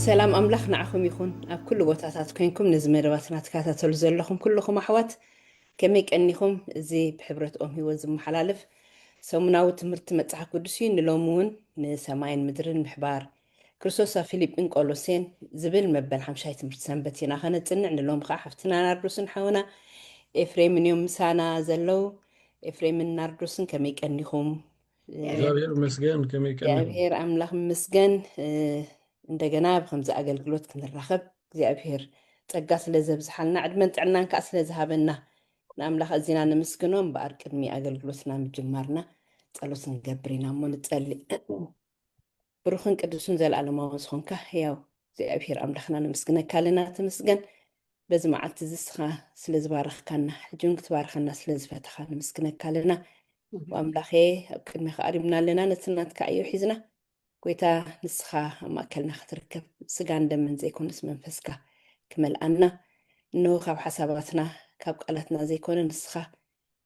سلام أملاخ نعخم يخون أب كل وتاتات كينكم نزمراتنا تكاتاتل زلخم كلكم أحوات كميك أنيكم زي بحبرة أمي وزم حلالف سومناو تمرت متحق قدسين نلومون نسماين مدرن محبار كرسوسا فيليب إنقولوسين زبل مبل حمشاي تمرت سنبتينا خانا تنع نلوم خا حفتنا ناردوسن حونا إفريم يوم سانا زلو إفريم ناردوسن كميك أنيكم እግዚአብሔር ይመስገን ከመይቀንህ እግዚአብሔር አምላክ ምስገን እንደገና ብከምዚ አገልግሎት ክንራኸብ እግዚአብሔር ጸጋ ስለዘብዝሓልና ዕድመን ጥዕናን ከዓ ስለዝሃበና ንኣምላኽ እዚና ንምስግኖ እምበኣር ቅድሚ ኣገልግሎትና ምጅማርና ጸሎት ንገብር ኢና እሞ ንጸልእ ብሩኽን ቅዱስን ዘለኣለማዊ ዝኾንካ ያው እግዚአብሔር ኣምላኽና ንምስግነካ ኣለና ትምስገን በዚ መዓልቲ እዚ ስኻ ስለዝባረኽካና ሕጂውን ክትባርኸና ስለዝፈተኻ ንምስግነካ ኣለና وأملاخ أبكر مخاربنا لنا نتنات كأيو حزنا كويتا نسخة ما أكلنا ختركب سجان دم من زي كون اسم فسكا كمل أنا إنه خاب حساباتنا كاب قالتنا زي كون نسخة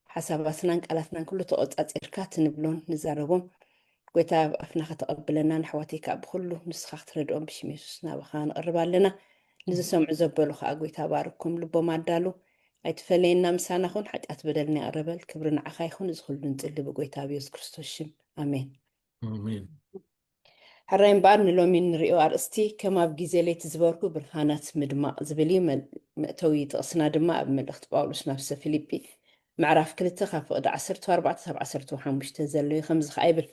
حساباتنا قالتنا كله تقعد أتركات نبلون نزاربهم كويتا أفنا خطقبلنا نحواتي كاب كله نسخة تردون بشميسنا وخان قرب لنا نزي سمع زبلو خا كويتا باركم لبو ما دالو أيتفلينا مسانا خون حتى أتبدلني أربل كبرنا عخاي خون زخل ننتقل بقويتا بيوز كريستوس آمين አሜን። حرين بارن لو من ريو أرستي كما بجيزي لي تزبوركو برهانات مدماء زبلي مأتوي تقصنا دماء من الاختباولوس نفسه فيليبي معرف كل تخاف ودا 14 تزلي 5 خايبل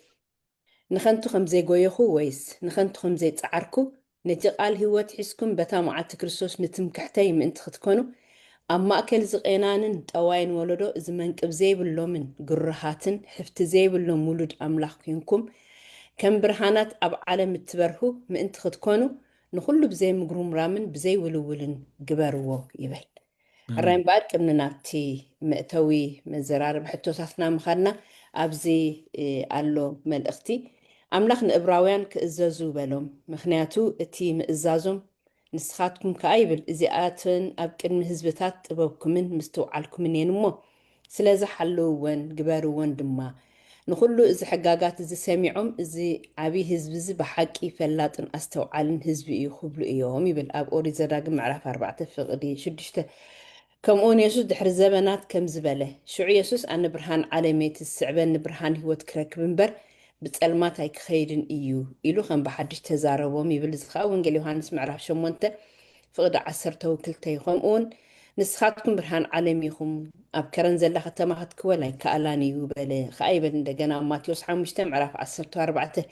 نخنتو خمزي قويخو ويس نخنتو خمزي تعاركو نتي قال هو تحسكم بتا معات كريستوس نتمكحتي من انت ختكونو أما أكل زقينانن تواين ولدو زمن كبزيب اللومن قرهاتن حفت زيب اللوم ولد أملاح ينكم كم برهانات أب عالم تبرهو ما انت خدكونو نخلو بزي مقروم رامن بزي ولولن قبرو يبل الرين بعد كمنا نابتي مأتوي من زرار بحتو ساثنا مخارنا أبزي قالو ملأختي أملاح نقبراويان كإزازو بلوم مخنياتو اتي مئزازم نسخاتكم كايبل إزياتن أبكر من هزبتات تبوكمن مستوعالكمن ينمو سلازا حلوون قباروون دما نخلو إزي حقاقات إزي سامعهم إزي عبي هزبزي بحاكي فلاتن أستوعالن هزبي يخبلو إيوهم يبل أب أوري زراق معرف 4 فقدي شدشته كم أون يسوس دحر الزبنات كم زبالة شو يسوس أنا برهان عالميت السعبان برهان هو تكرك بنبر بتسألمات هيك خيرن إيو إلو خم بحدش تزاربهم يبل زخا وانجل يوهانس معرف شو مونته فقد عسرته وكلته خمون نسخاتكم برهان عالميكم أبكرن زلا ختمات كولا كألاني وبلا خايبة عندنا ماتيوس حمشتم عرف 14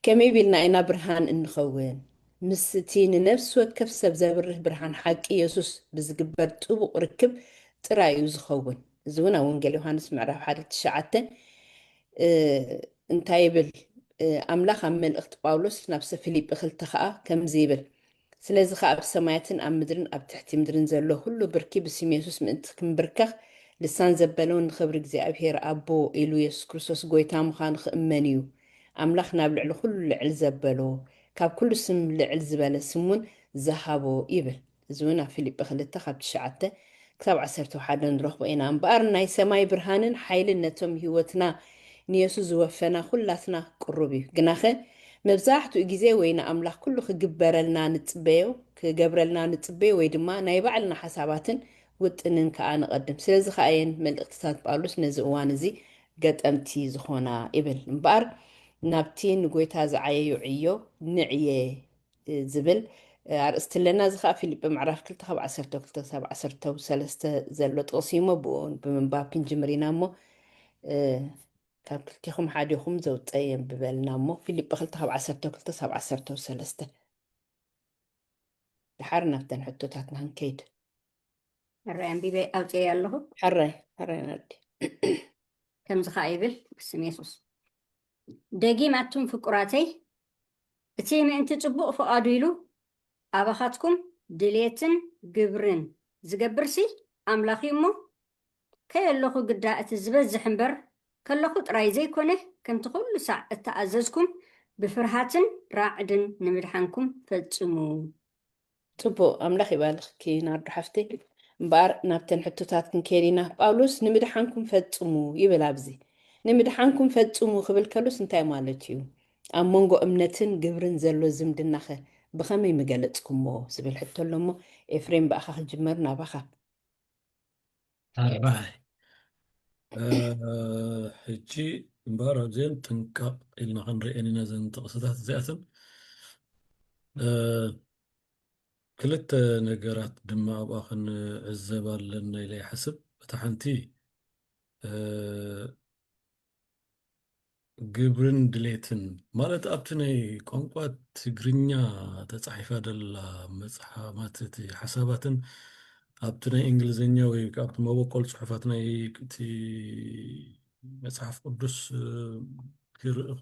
كم يبيلنا إنا برهان إنخوين مستين نفس وكف سبزبره برهان حق يسوس بزقبر طبق ركب ترايو زخون زونا ونقل يوحنس معرف حالة الشعاتة انتايبل أملاخ من الأخت باولوس نفس فيليب أخلتخاء كم زيبل سلازي خا أب سماياتن أب مدرن أب تحتي مدرن زلو هلو بركي بسيم يسوس من انتكم بركخ لسان زبلون خبرك زي أبهير أبو إلو يسوس كريستوس قويتام خان خأمانيو أملاخ نابلع له كل العل زبلو كاب كل سم العل زبالة سمون زهابو إبل زونا فيليب بخلتا خاب تشعته كتاب 11 نروح بقينا أنبارنا سماي برهانن حيل النتم هوتنا نيسو زوفنا خلاتنا قربي قناخه مبزاحتو إجزي وين أملاخ كله خجبرلنا نتبيو كجبرلنا نتبيو ويدما نايبعلنا حساباتن وتنن كأنا قدم سلزخ أين من الاقتصاد بقالوس نزوان زي قد أمتي زخونا إبل مبار نابتين قويتا زعايا يعيو نعيه زبل أرستلنا زخا فيليب معرف كل تخب 10 سلسته زلو تقسيمو بون بمنباب كنجمرينا مو كاب كلتيخم حاديخم زوت أيام ببالنا مو فيليب بخلتها ب10 سلسته لحرنا بتنحطو تاتنا هنكيد الرأيان بيبي أوتي يالله حري نردي كم زخايبل بسم يسوس داقي معتم فقراتي اتيمي انت تبقوا فقاديلو أباخاتكم دليتن قبرن زقبرسي أملاخي مو كي اللخو قداءة الزبز زحنبر كاللخو تراي زي كونه كم تقول ساعة تعززكم بفرحاتن راعدن نمدحانكم فالتسمو تبو أملاخي بالغ كي ناردو حفتي مبار نابتن حتوتاتكن كيرينا باولوس نمدحانكم فالتسمو يبلابزي نمدحانكم فالتسمو خبل كالوس انتاي مالتيو أمونغو أمنتن قبرن زلو زمدناخي بخمي مقالتكم مو زبل حتى لهم إفريم بأخا جمرنا بخا الراي حجي مبارا زين تنكا إلنا خنرئيني نازن تقصدات زياتن كلت نقرات دما أباخن الزبال لنا إلي حسب تحنتي قبرن دليتن مالت أبتني قنقوات تقرنيا تصحيفة دل مصحاماتي حساباتن أبتني إنجليزينيا ويكابت موقول صحفاتنا تي مصحف قدس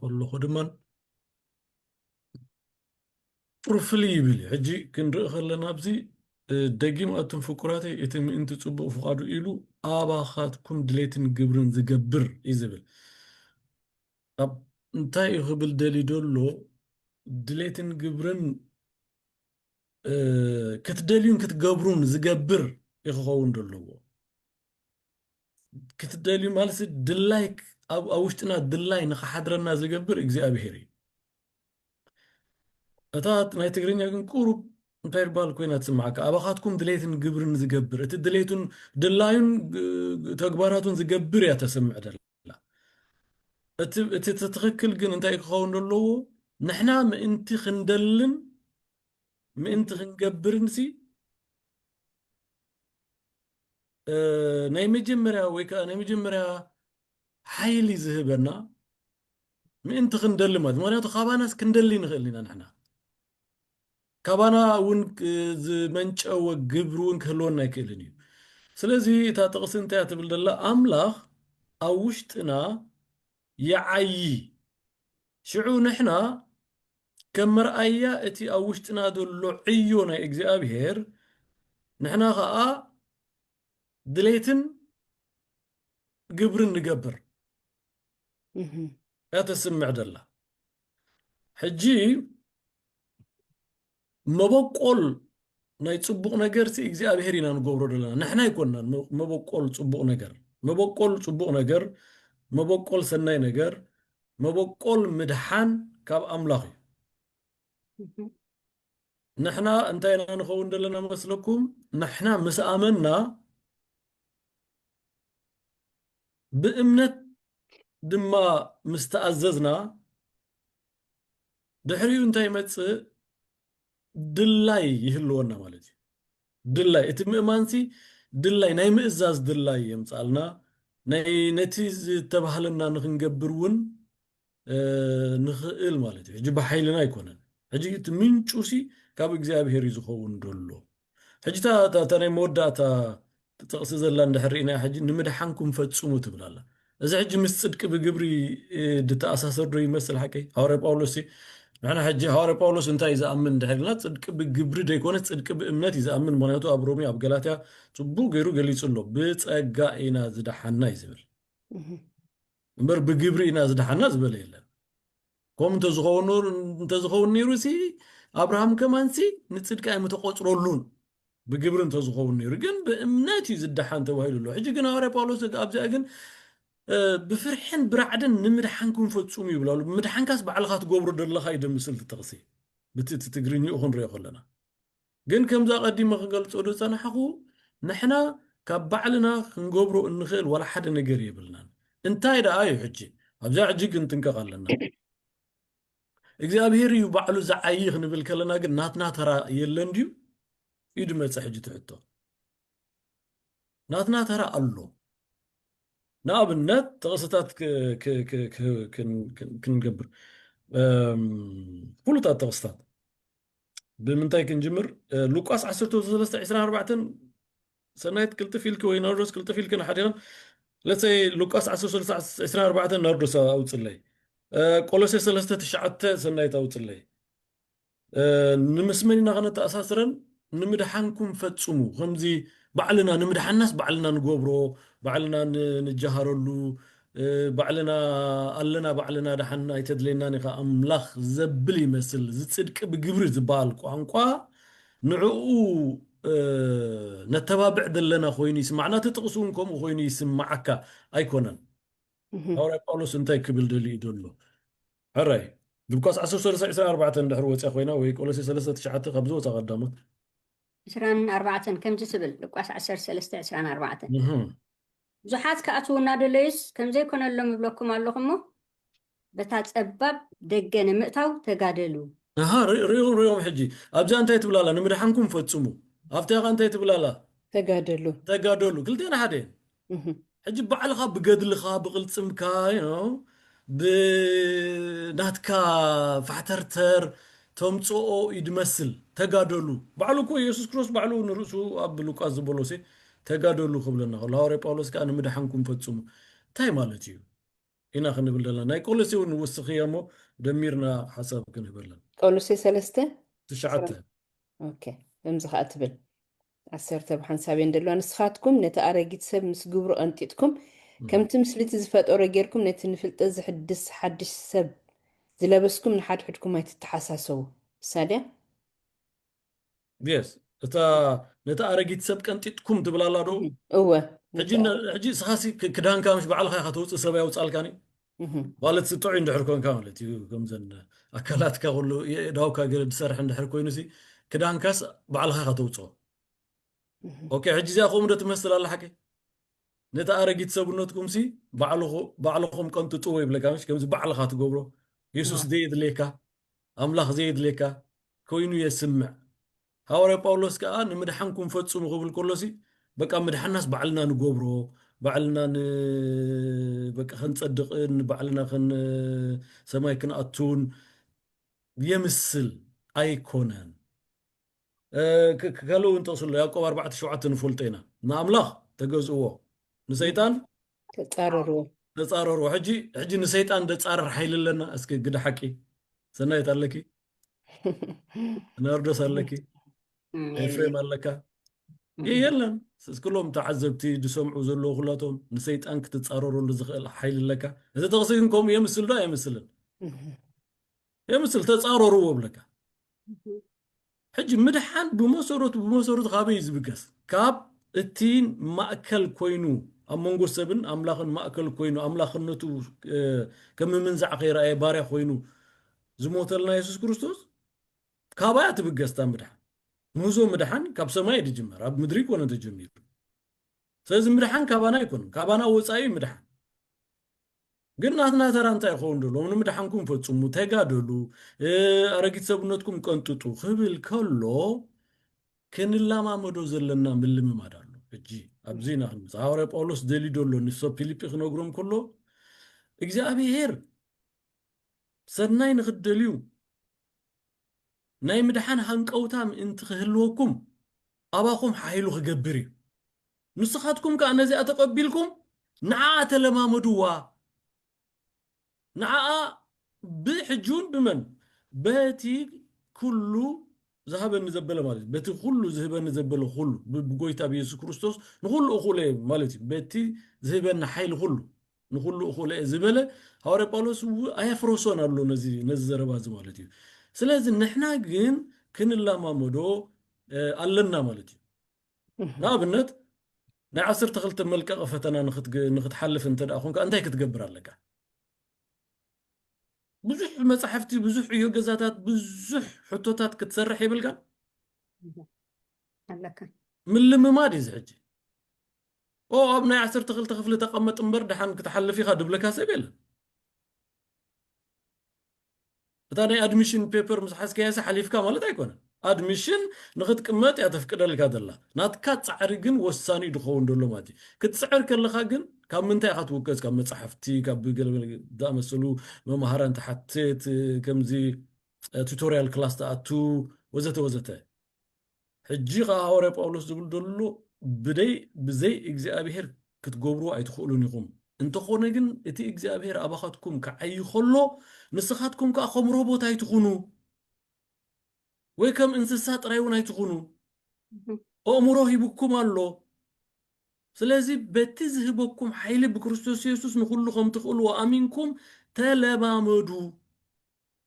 كله خدمان بروفلي بلي حجي كنرأي خلنا بزي دقيم أتم فكراتي يتم أنت تصبوا فقادو إلو آباخاتكم دليتن قبرن زقبر إزبل أب انتاي يخبل دالي دولو دليتن قبرن كتداليون كتقبرون زقبر يخوون دولو كتداليون مالسي دلايك أوشتنا دلاي نخ حدرنا زقبر إجزي أبهري أتات ما يتقرين يكون كورب غير بالكوينات سمعك أباخاتكم دليتن قبرن زقبر دليتن دلايون تقباراتون زقبر يا تسمع دلا تتخكل جن انت يخون له نحنا ما انت خندلن ما انت خنقبر نسي ناي مجمرة ويكا ناي مجمرة حيلي زهبنا ما انت خندل ما خابانا سكندلي نخلينا نحنا كابانا ونك منش او قبر ونك هلونا يكلني سلازي تا تقسن تا تبل الله املاخ اوشتنا يعي شعو نحنا كم مرأيا اتي اوشتنا دولو عيونا اكزابير نحنا خاء دليتن قبرن نقبر لا تسمع دلا حجي مبقول ناي تصبق نجر سي اكزابيرنا نقبرو دلا نحنا يكوننا مبقول تصبق نجر مبقول تصبق نجر مبقول سناي نجر مبقول مدحان كاب املاخي نحنا انتينا نخون دلنا مسلكم نحنا مسامنا بإمنة دما مستعززنا دحريو انتي متص دلاي يهلونا مالتي دلاي اتم امانسي دلاي ناي مئزاز دلاي يمصالنا ناي نتيز تبهلنا نخنقبرون نخئل مالتي حجي بحيلنا يكونن حجي تمنچوسي كاب እግዚአብሔር ይዝኸውን ደሎ حجي تا ناي موداتا تقص زلان دحرينا حجي نمدحانكم فصمو تبلالا اذا حجي مسصدق بجبري دتا اساسر دو يمثل حقي حوار باولوسي نحن حجي حوار باولوس انت اذا امن دحرنا صدق بجبري ديكونه صدق بامنت اذا امن مونيتو ابرومي ابغلاتا صبو غيرو غليصلو بصغا اينا زدحنا يزبل امبر بجبري اينا زدحنا زبل يلا كوم تزخون نيروسي ابراهام كمانسي نصدق اي متقطرولون بجبر انت زخون نيرو جن بامناتي زدحان توهيلو له حجي كنا حوار باولوس ابزا جن بفرحين برعدن نمدحانكم فتصوم يبلالو مدحانكاس بعلخات قبر دلخا يدمسل تتقسي بتتقريني اخون ريا خلنا جن كمزا قديم خنقلص ودو صنحخو نحنا كبعلنا خنقبرو انخيل ولا حد نجر يبلنا انتاي دا اي حجي ابزا حجي كنت نكقلنا እግዚአብሔር ይባዕሉ ዘዓይህ ንብል ከለና ግን ናትና ተራ የለን ዲዩ ይድመጽ ሕጂ ትሕቶ ናትና ተራ አሎ ንኣብነት ተቐስታት ክንገብር ፍሉጣት ተቐስታት ብምንታይ ክንጅምር ሉቃስ 13:24 ሰናይት ክልጥፊልክ ወይ ናርዶስ ክልጥፊልክ ንሓዲና ለሰይ ሉቃስ 13:24 ናርዶስ ኣውፅለይ ቆሎሴ 3:9 ሰናይት ኣውፅለይ ንምስመኒና ኸነ ተኣሳስረን ንምድሓንኩም ፈጽሙ ከምዚ ባዕልና ንምድሓናስ ባዕልና ንገብሮ ባዕልና ንጀሃረሉ ባዕልና ኣለና ባዕልና ደሓና ይተድለና ንኻ ኣምላኽ ዘብል ይመስል ዝጽድቅ ብግብሪ ዝበሃል ቋንቋ ንዕኡ ነተባብዕ ዘለና ኮይኑ ይስማዕና ትጥቕሱን ከምኡ ኮይኑ ይስማዓካ ኣይኮነን حوار باولوس انتي كبل دلي دولو حراي لوكاس 10:24 اندحر وصا خوينا وي قولسي 3:9 خبز وصا قدامه 24 كم تسبل لقاس 10:3:24 اها ብዙሓት ከኣትውና ደለዩስ ከምዘይኮነሎም ይብለኩም ኣለኹም እሞ በታ ፀባብ ደገ ንምእታው ተጋደሉ اها ريهم حجي ابزا انت تبلالا نمدحنكم فتصموا افتاق انت تبلالا تقادلو قلتين حدين حجي بعلخا بقدلخا بقلصمكا بناتكا فحترتر تمصو يدمسل تقادلو بعلو كو يسوس كروس بعلو نرسو اب لوقاس زبولوسي تقادلو قبلنا الهوري باولوس كان نمدحنكم فتصموا تاي مالتيو هنا خنبلنا ناي كولسي ونوسخيامو دميرنا حسب كنبلنا قولسي 3:9 اوكي امزخ اتبل 10 بحنسابين دلو نسخاتكم نتأرجيت سب مسجبرو أنتيتكم كم تمثلي تزفت أورجيركم نتنفلت حدش سب زلابسكم نحد حدكم ما تتحسسوا سادة بيس نتأرجيت سب كنتيتكم تبلا لا دو حجي سخاسي كدان كامش بعلى خا خطوط سبايا وصال كاني والد ستوعين دحركون كاملت كم زن أكلات كقولوا داوكا قرد سرح دحركون سي كدان كاس بعلى خا خطوط اوكي حجي زي اخو مدت تمثل الله حكي نتا ارغيت سبنتكم سي بعلخم كنت طوي بلكامش كم بعلخا تغبرو يسوس زيد ليكا املاح زيد ليكا كوينو يسمع هاوري باولوس كان مدحنكم فصموا قبل كلسي بقى مدحناس بعلنا نغبرو بعلنا بقى خنصدق بعلنا خن سماي كناتون يمثل ايكونان كلو انت وصل يعقوب 4:7 نفولتينا ناملاخ تجزؤو نسيطان تتصارروا حجي نسيطان تتصارر حيل لنا اسكي قد حكي سنايت لكي ناردوس لكي افريم لك يلا كلهم تعذبتي دسمعوا زلو خلاتهم نسيطان كتتصارروا لزخل حيل لك اذا تغسينكم يمثل دا يمثل تتصارروا بلك حج مدحان بمسورت غابي زبقس كاب التين مأكل كوينو أمونغو سبن أملاخن مأكل كوينو أملاخنتو كم منزع غير أي باري خوينو زموت لنا يسوس كريستوس كابا تبقس تام مدحان موزو مدحان كاب سماي دي جمر أب مدريك وانا تجمير سيز مدحان كابانا يكون كابانا وصاي مدحان قلنا ترى انت يخون دلو من مدحانكم فتصموا تقادلو أرقيت سبنتكم كنتو خبل كله كن الله ما مدو زلنا من اللي ما دالو اجي ابزينا خمس هاوري باولوس دلي دولو نسو فيليبي خنوغروم كله እግዚአብሔር ሰናይ ንኽደልዩ ናይ ምድሓን ሃንቀውታ ምእንቲ ክህልወኩም ኣባኹም ሓይሉ ክገብር እዩ ንስኻትኩም ከዓ ነዚኣ ተቐቢልኩም ንዓኣ ተለማመድዋ ንዓኣ ብሕጁን ብመን በቲ ኩሉ ዝሃበኒ ዘበለ ማለት በቲ ኩሉ ዝህበኒ ዘበለ ኩሉ ብጎይታ ብኢየሱስ ክርስቶስ ንኩሉ እኹለ ማለት እዩ በቲ ዝህበና ሓይሊ ኩሉ ንኩሉ እኹለ ዝበለ ሐዋርያ ጳውሎስ አያፍሮሶን አሉ ነዚ ዘረባዝ ማለት እዩ ስለዚህ ንሕና ግን ክንላማመዶ አለና ማለት እዩ ናብነት ናይ 12 መልቀቀ ፈተና ንኽትሓልፍ እንተዳ ኮንካ እንታይ ክትገብር ኣለካ ብዙሕ መጽሐፍቲ ብዙሕ እዩ ገዛታት ብዙሕ ሕቶታት ክትሰርሕ ይብልካ ኣለካ ምልምማድ ይዝሕጂ ኣብ ናይ 12 ክፍሊ ተቐመጥ እምበር ድሓን ክትሓልፍ ኢኻ ድብለካ ሰብ የለን እታ ናይ ኣድሚሽን ፔፐር ምስ ሓዝከያሰ ሓሊፍካ ማለት ኣይኮነን ኣድሚሽን ንኽትቅመጥ እያ ተፍቅደልካ ዘላ ናትካ ፃዕሪ ግን ወሳኒ ድኸውን ደሎ ማለት እዩ ክትፅዕር ከለኻ ግን ካብ ምንታይ ኢኻ ትውገዝ ካብ መፅሓፍቲ ካብ ገለገለ ዝኣመሰሉ መምሃራን ተሓትት ከምዚ ቱቶሪያል ክላስ ተኣቱ ወዘተ ወዘተ ሕጂ ኸ ሐዋርያ ጳውሎስ ዝብል ደሎ ብዘይ እግዚኣብሔር ክትገብሩ ኣይትኽእሉን ኢኹም እንተኾነ ግን እቲ እግዚኣብሔር ኣባኻትኩም ክዓይ ከሎ ንስኻትኩም ከዓ ከም ሮቦት ኣይትኹኑ ወይ ከም እንስሳ ጥራይ እውን ኣይትኹኑ ኣእምሮ ሂብኩም ኣሎ ስለዚ በቲ ዝህበኩም ሓይሊ ብክርስቶስ ኢየሱስ ንኩሉ ከም ትኽእሉ ኣሚንኩም ተለማመዱ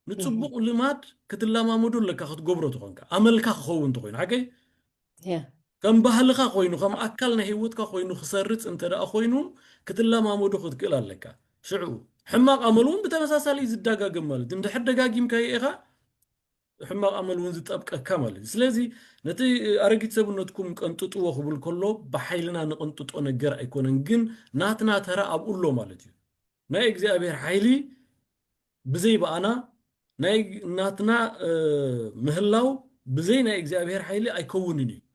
ንፅቡቕ ልማድ ክትለማመዱ ኣለካ ክትገብሮ ትኾንካ ኣመልካ ክኸውን ትኾይኑ ሓቀይ ከም ባህልኻ ኮይኑ ከም ኣካል ናይ ህይወትካ ኮይኑ ክሰርፅ እንተደኣ ኮይኑ ክትለማመዱ ክትክእል ኣለካ شعو حماق أملون بتمساسالي زداقاقم مالت اندحر دقاقيم كاي إيخا حماق أملون زدابك كامل سلازي نتي أرقيت سبنتكم كنتوت وخبل كله بحيلنا نقنتوت ونقر أيكونن جن ناتنا ترى أبقول له مالتي نا إجزابير حيلي بزي بأنا ناتنا مهلاو بزي نا إجزابير حيلي أيكونني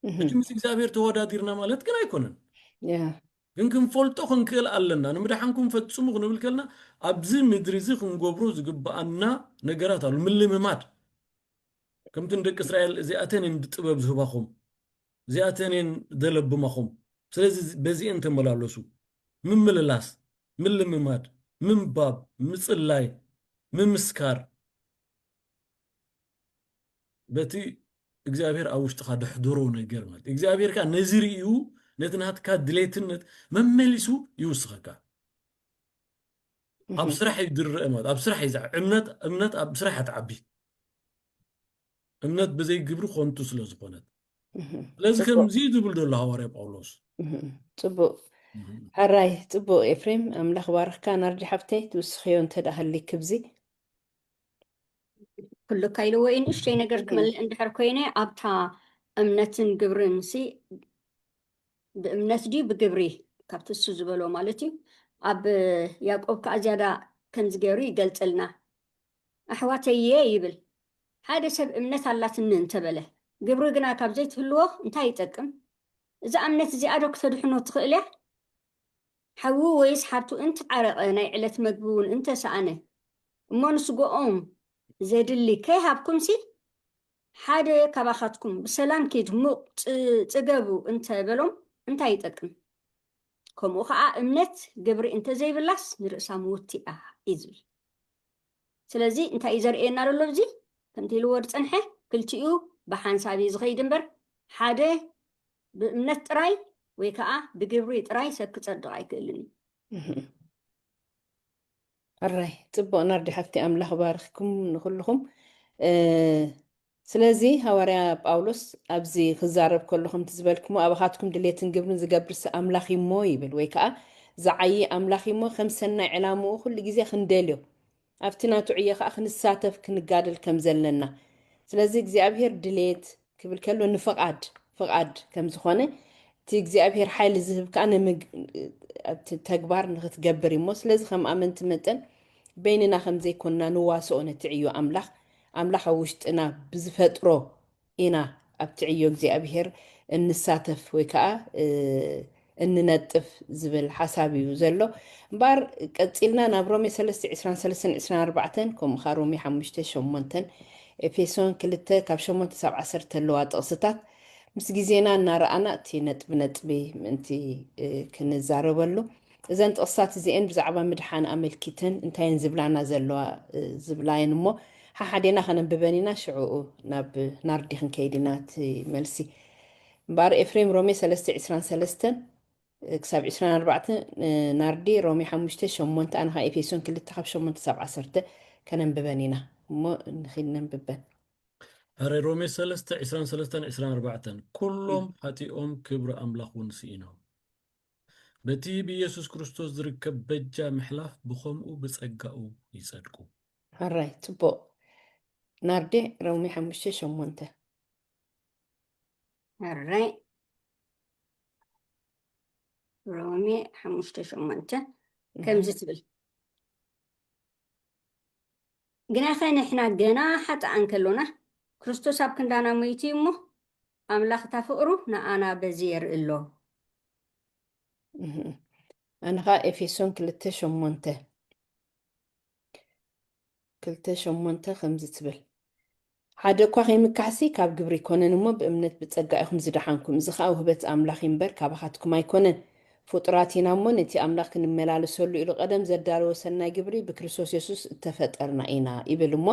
أجي مس إجزابير تواداديرنا مالت كنا أيكونن يا يمكن فولتو خنكل ألنا نمدحنكم فتسمو خنبل كلنا أبزي مدرزي خنقبرو زقبأنا نقرات الملي ممات كم تندك إسرائيل زي أتنين بتباب زهباخم زي أتنين دلب بمخم سلازي بزي أنت ملالوسو من مللاس من ممات من باب مصلاي من مسكار بتي እግዚአብሔር አውሽጥኻ ድሕድሮ ነገር ማለት እግዚአብሔር ካ ነዝሪኡ ነትናትካ ድሌትነት መመሊሱ ይውስኸካ ኣብ ስራሕ ይድርእ ማለት ኣብ ስራሕ ይዛዕ እምነት ኣብ ስራሕ ኣትዓቢ እምነት ብዘይ ግብሪ ኮንቱ ስለ ዝኾነት ስለዚ ከምዚ ዝብል ዘሎ ሃዋርያ ጳውሎስ ጽቡቕ ሓራይ ጽቡቕ ኤፍሬም ኣምላኽ ባርኽካ ናርዲ ሓፍተይ ትውስኸዮ እንተዳሃሊ ክብዚ ኩሉ ካይሉ ወይ ንእሽተይ ነገር ክመልእ እንድሕር ኮይነ ኣብታ እምነትን ግብርን ሲ ብእምነት ዲ ብግብሪ ካብቲ እሱ ዝበሎ ማለት እዩ ኣብ ያዕቆብ ከዓ ዝያዳ ከምዚ ገይሩ ይገልፀልና ኣሕዋተየ ይብል ሓደ ሰብ እምነት ኣላትኒ እንተበለ ግብሪ ግና ካብ ዘይትህልዎ እንታይ ይጠቅም እዛ እምነት እዚኣ ዶ ክተድሕኖ ትኽእል እያ ሓዊ ወይስ ሓቱ እንትዓረቐ ናይ ዕለት መግቢ እውን እንተሰኣነ እሞ ንስግኦም ዘድሊ ከይሃብኩም ሲ ሓደ ካባኻትኩም ብሰላም ከይድሙቕ ፅገቡ እንተበሎም እንታይ ይጠቅም ከምኡ ከዓ እምነት ግብሪ እንተዘይብላስ ንርእሳ ምውቲኣ እዩ ዝብል ስለዚ እንታይ እዩ ዘርእየና ዘሎ እዚ ከምቲ ኢልዎ ዝፀንሐ ክልቲኡ ብሓንሳብ እዩ ዝኸይድ እምበር ሓደ ብእምነት ጥራይ ወይ ከዓ ብግብሪ ጥራይ ሰብ ክፀድቕ ኣይክእልን እዩ ኣራይ ጽቡቕ ናርዲ ሓፍቲ ኣምላኽ ባርኽኩም ንኩልኹም ስለዚ ሃዋርያ ጳውሎስ ኣብዚ ክዛረብ ከለኹም ትዝበልክሞ ኣባኻትኩም ድሌትን ግብርን ዝገብርስ ኣምላኽ እሞ ይብል ወይ ከዓ ዝዓይ ኣምላኽ እሞ ከም ሰናይ ዕላምኡ ኩሉ ግዜ ክንደልዮ ኣብቲ ናቱ ዕዮ ከዓ ክንሳተፍ ክንጋደል ከም ዘለና ስለዚ እግዚኣብሔር ድሌት ክብል ከሎ ንፍቓድ ከም ዝኾነ እቲ እግዚኣብሔር ሓይሊ ዝህብ ከዓ ተግባር ንክትገብር እሞ ስለዚ ከም ኣመንቲ መጠን በይንና ከም ዘይኮንና ንዋስኦ ነቲ ዕዮ ኣምላኽ ኣብ ውሽጥና ብዝፈጥሮ ኢና ኣብቲ ዕዮ እግዚኣብሔር እንሳተፍ ወይ ከዓ እንነጥፍ ዝብል ሓሳብ እዩ ዘሎ እምበር ቀፂልና ናብ ሮሜ 3:23-24 ከምኡ ከዓ ሮሜ 5:8 ኤፌሶን 2 ካብ 8 ሳብ 10 ኣለዋ ጥቕስታት ምስ ግዜና እናረኣና እቲ ነጥቢ ምእንቲ ክንዛረበሉ እዘን ጥቕስታት እዚአን ብዛዕባ ምድሓን ኣመልኪተን እንታይን ዝብላና ዘለዋ ዝብላየን እሞ ሓሓዴና ከነንብበን ኢና ሽዑኡ ናብ ናርዲ ክንከይድ ኢና እቲ መልሲ እምበር ኤፍሬም ሮሜ 3:23 ክሳብ 24 ናርዲ ሮሜ 5:8 ኣነ ከዓ ኤፌሶን 2 ካብ 8 ሳብ 10 ከነንብበን ኢና እሞ ንኽእል ነንብበን هري رومي 3:23-24 كلهم حتيهم كبر أملاخ ونسينهم بتي بيسوس كريستوس ذركب بجا محلاف بخمقو بسقاو يصدقو هراي تبو ናርዲ ሮሜ 5:8 هراي ሮሜ 5:8 ከምዚ ትብል ግና ኸንሕና ገና ሓጥኣን ከሎና ክርስቶስ ኣብ ክንዳና ሞይቱ እሞ ኣምላኽ ታፍቅሩ ንኣና በዚ የርኢ ኣሎ ኣነ ከዓ ኤፌሶን 2:8 ከምዚ ትብል ሓደ እኳ ከይምካሕሲ ካብ ግብሪ ይኮነን እሞ ብእምነት ብፀጋ ኢኹም ዝደሓንኩም እዚ ከዓ ውህበት ኣምላኽ እምበር ካባኻትኩም ኣይኮነን ፍጡራት ኢና እሞ ነቲ ኣምላኽ ክንመላለሰሉ ኢሉ ቀደም ዘዳለወ ሰናይ ግብሪ ብክርስቶስ የሱስ እተፈጠርና ኢና ይብል እሞ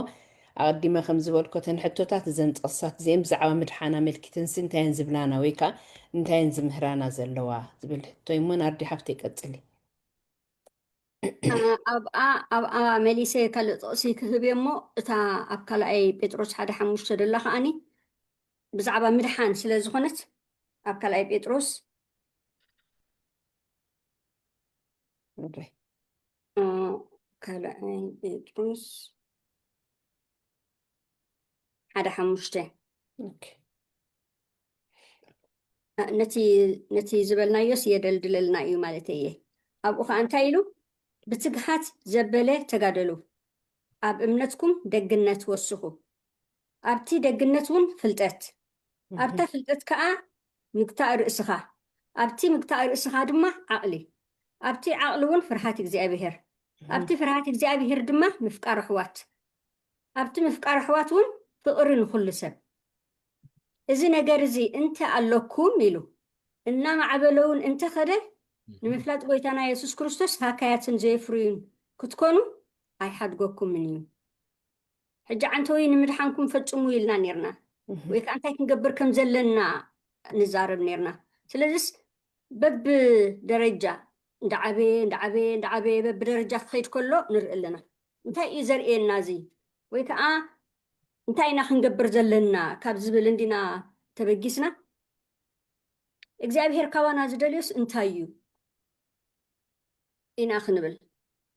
ኣቀዲመ ከም ዝበልኮተን ሕቶታት እዘን ጥቕስታት እዚአን ብዛዕባ ምድሓን ኣመልኪተንሲ እንታይን ዝብላና ወይ ከዓ እንታይን ዝምህራና ዘለዋ ዝብል ሕቶ እሞ ናርዲ ሓፍተይ ይቀፅል ኣብኣ መሊሰ ካልእ ጥቕሲ ክህብ እሞ እታ ኣብ ካልኣይ ጴጥሮስ 1:5 ደላ ከዓኒ ብዛዕባ ምድሓን ስለ ዝኾነት ኣብ ካልኣይ ጴጥሮስ ካልኣይ ጴጥሮስ 1:5 اوكي ነቲ ዝበልናዮስ የደልድለልና እዩ ማለት እየ ኣብኡ ከዓ እንታይ ኢሉ ብትግሃት ዘበለ ተጋደሉ ኣብ እምነትኩም ደግነት ወስኹ ኣብቲ ደግነት እውን ፍልጠት ኣብታ ፍልጠት ከዓ ምግታእ ርእስኻ ኣብቲ ምግታእ ርስኻ ድማ ዓቕሊ ኣብቲ ዓቕሊ እውን ፍርሃት እግዚኣብሔር ኣብቲ ፍርሃት እግዚኣብሔር ድማ ምፍቃር ኣሕዋት ኣብቲ ምፍቃር ኣሕዋት እውን ፍቕሪ ንኹሉ ሰብ እዚ ነገር እዚ እንተ ኣለኩም ኢሉ እናማዕበለውን እንተኸደ ንምፍላጥ ጎይታና ኢየሱስ ክርስቶስ ሃካያትን ዘይፍርዩን ክትኮኑ ኣይሓድገኩምን እዩ ሕጂ ዓንተወይ ንምድሓንኩም ፈጽሙ ኢልና ነርና ወይ ከዓ እንታይ ክንገብር ከም ዘለና ንዛረብ ነርና ስለዚስ በብ ደረጃ እንዳዓበየ በብ ደረጃ ክኸይድ ከሎ ንርኢ ኣለና እንታይ እዩ ዘርኤና እዚ ወይ ከዓ እንታይ ኢና ክንገብር ዘለና ካብ ዝብል እንዲና ተበጊስና እግዚአብሔር ካባና ዝደልዮስ እንታይ እዩ ኢና ክንብል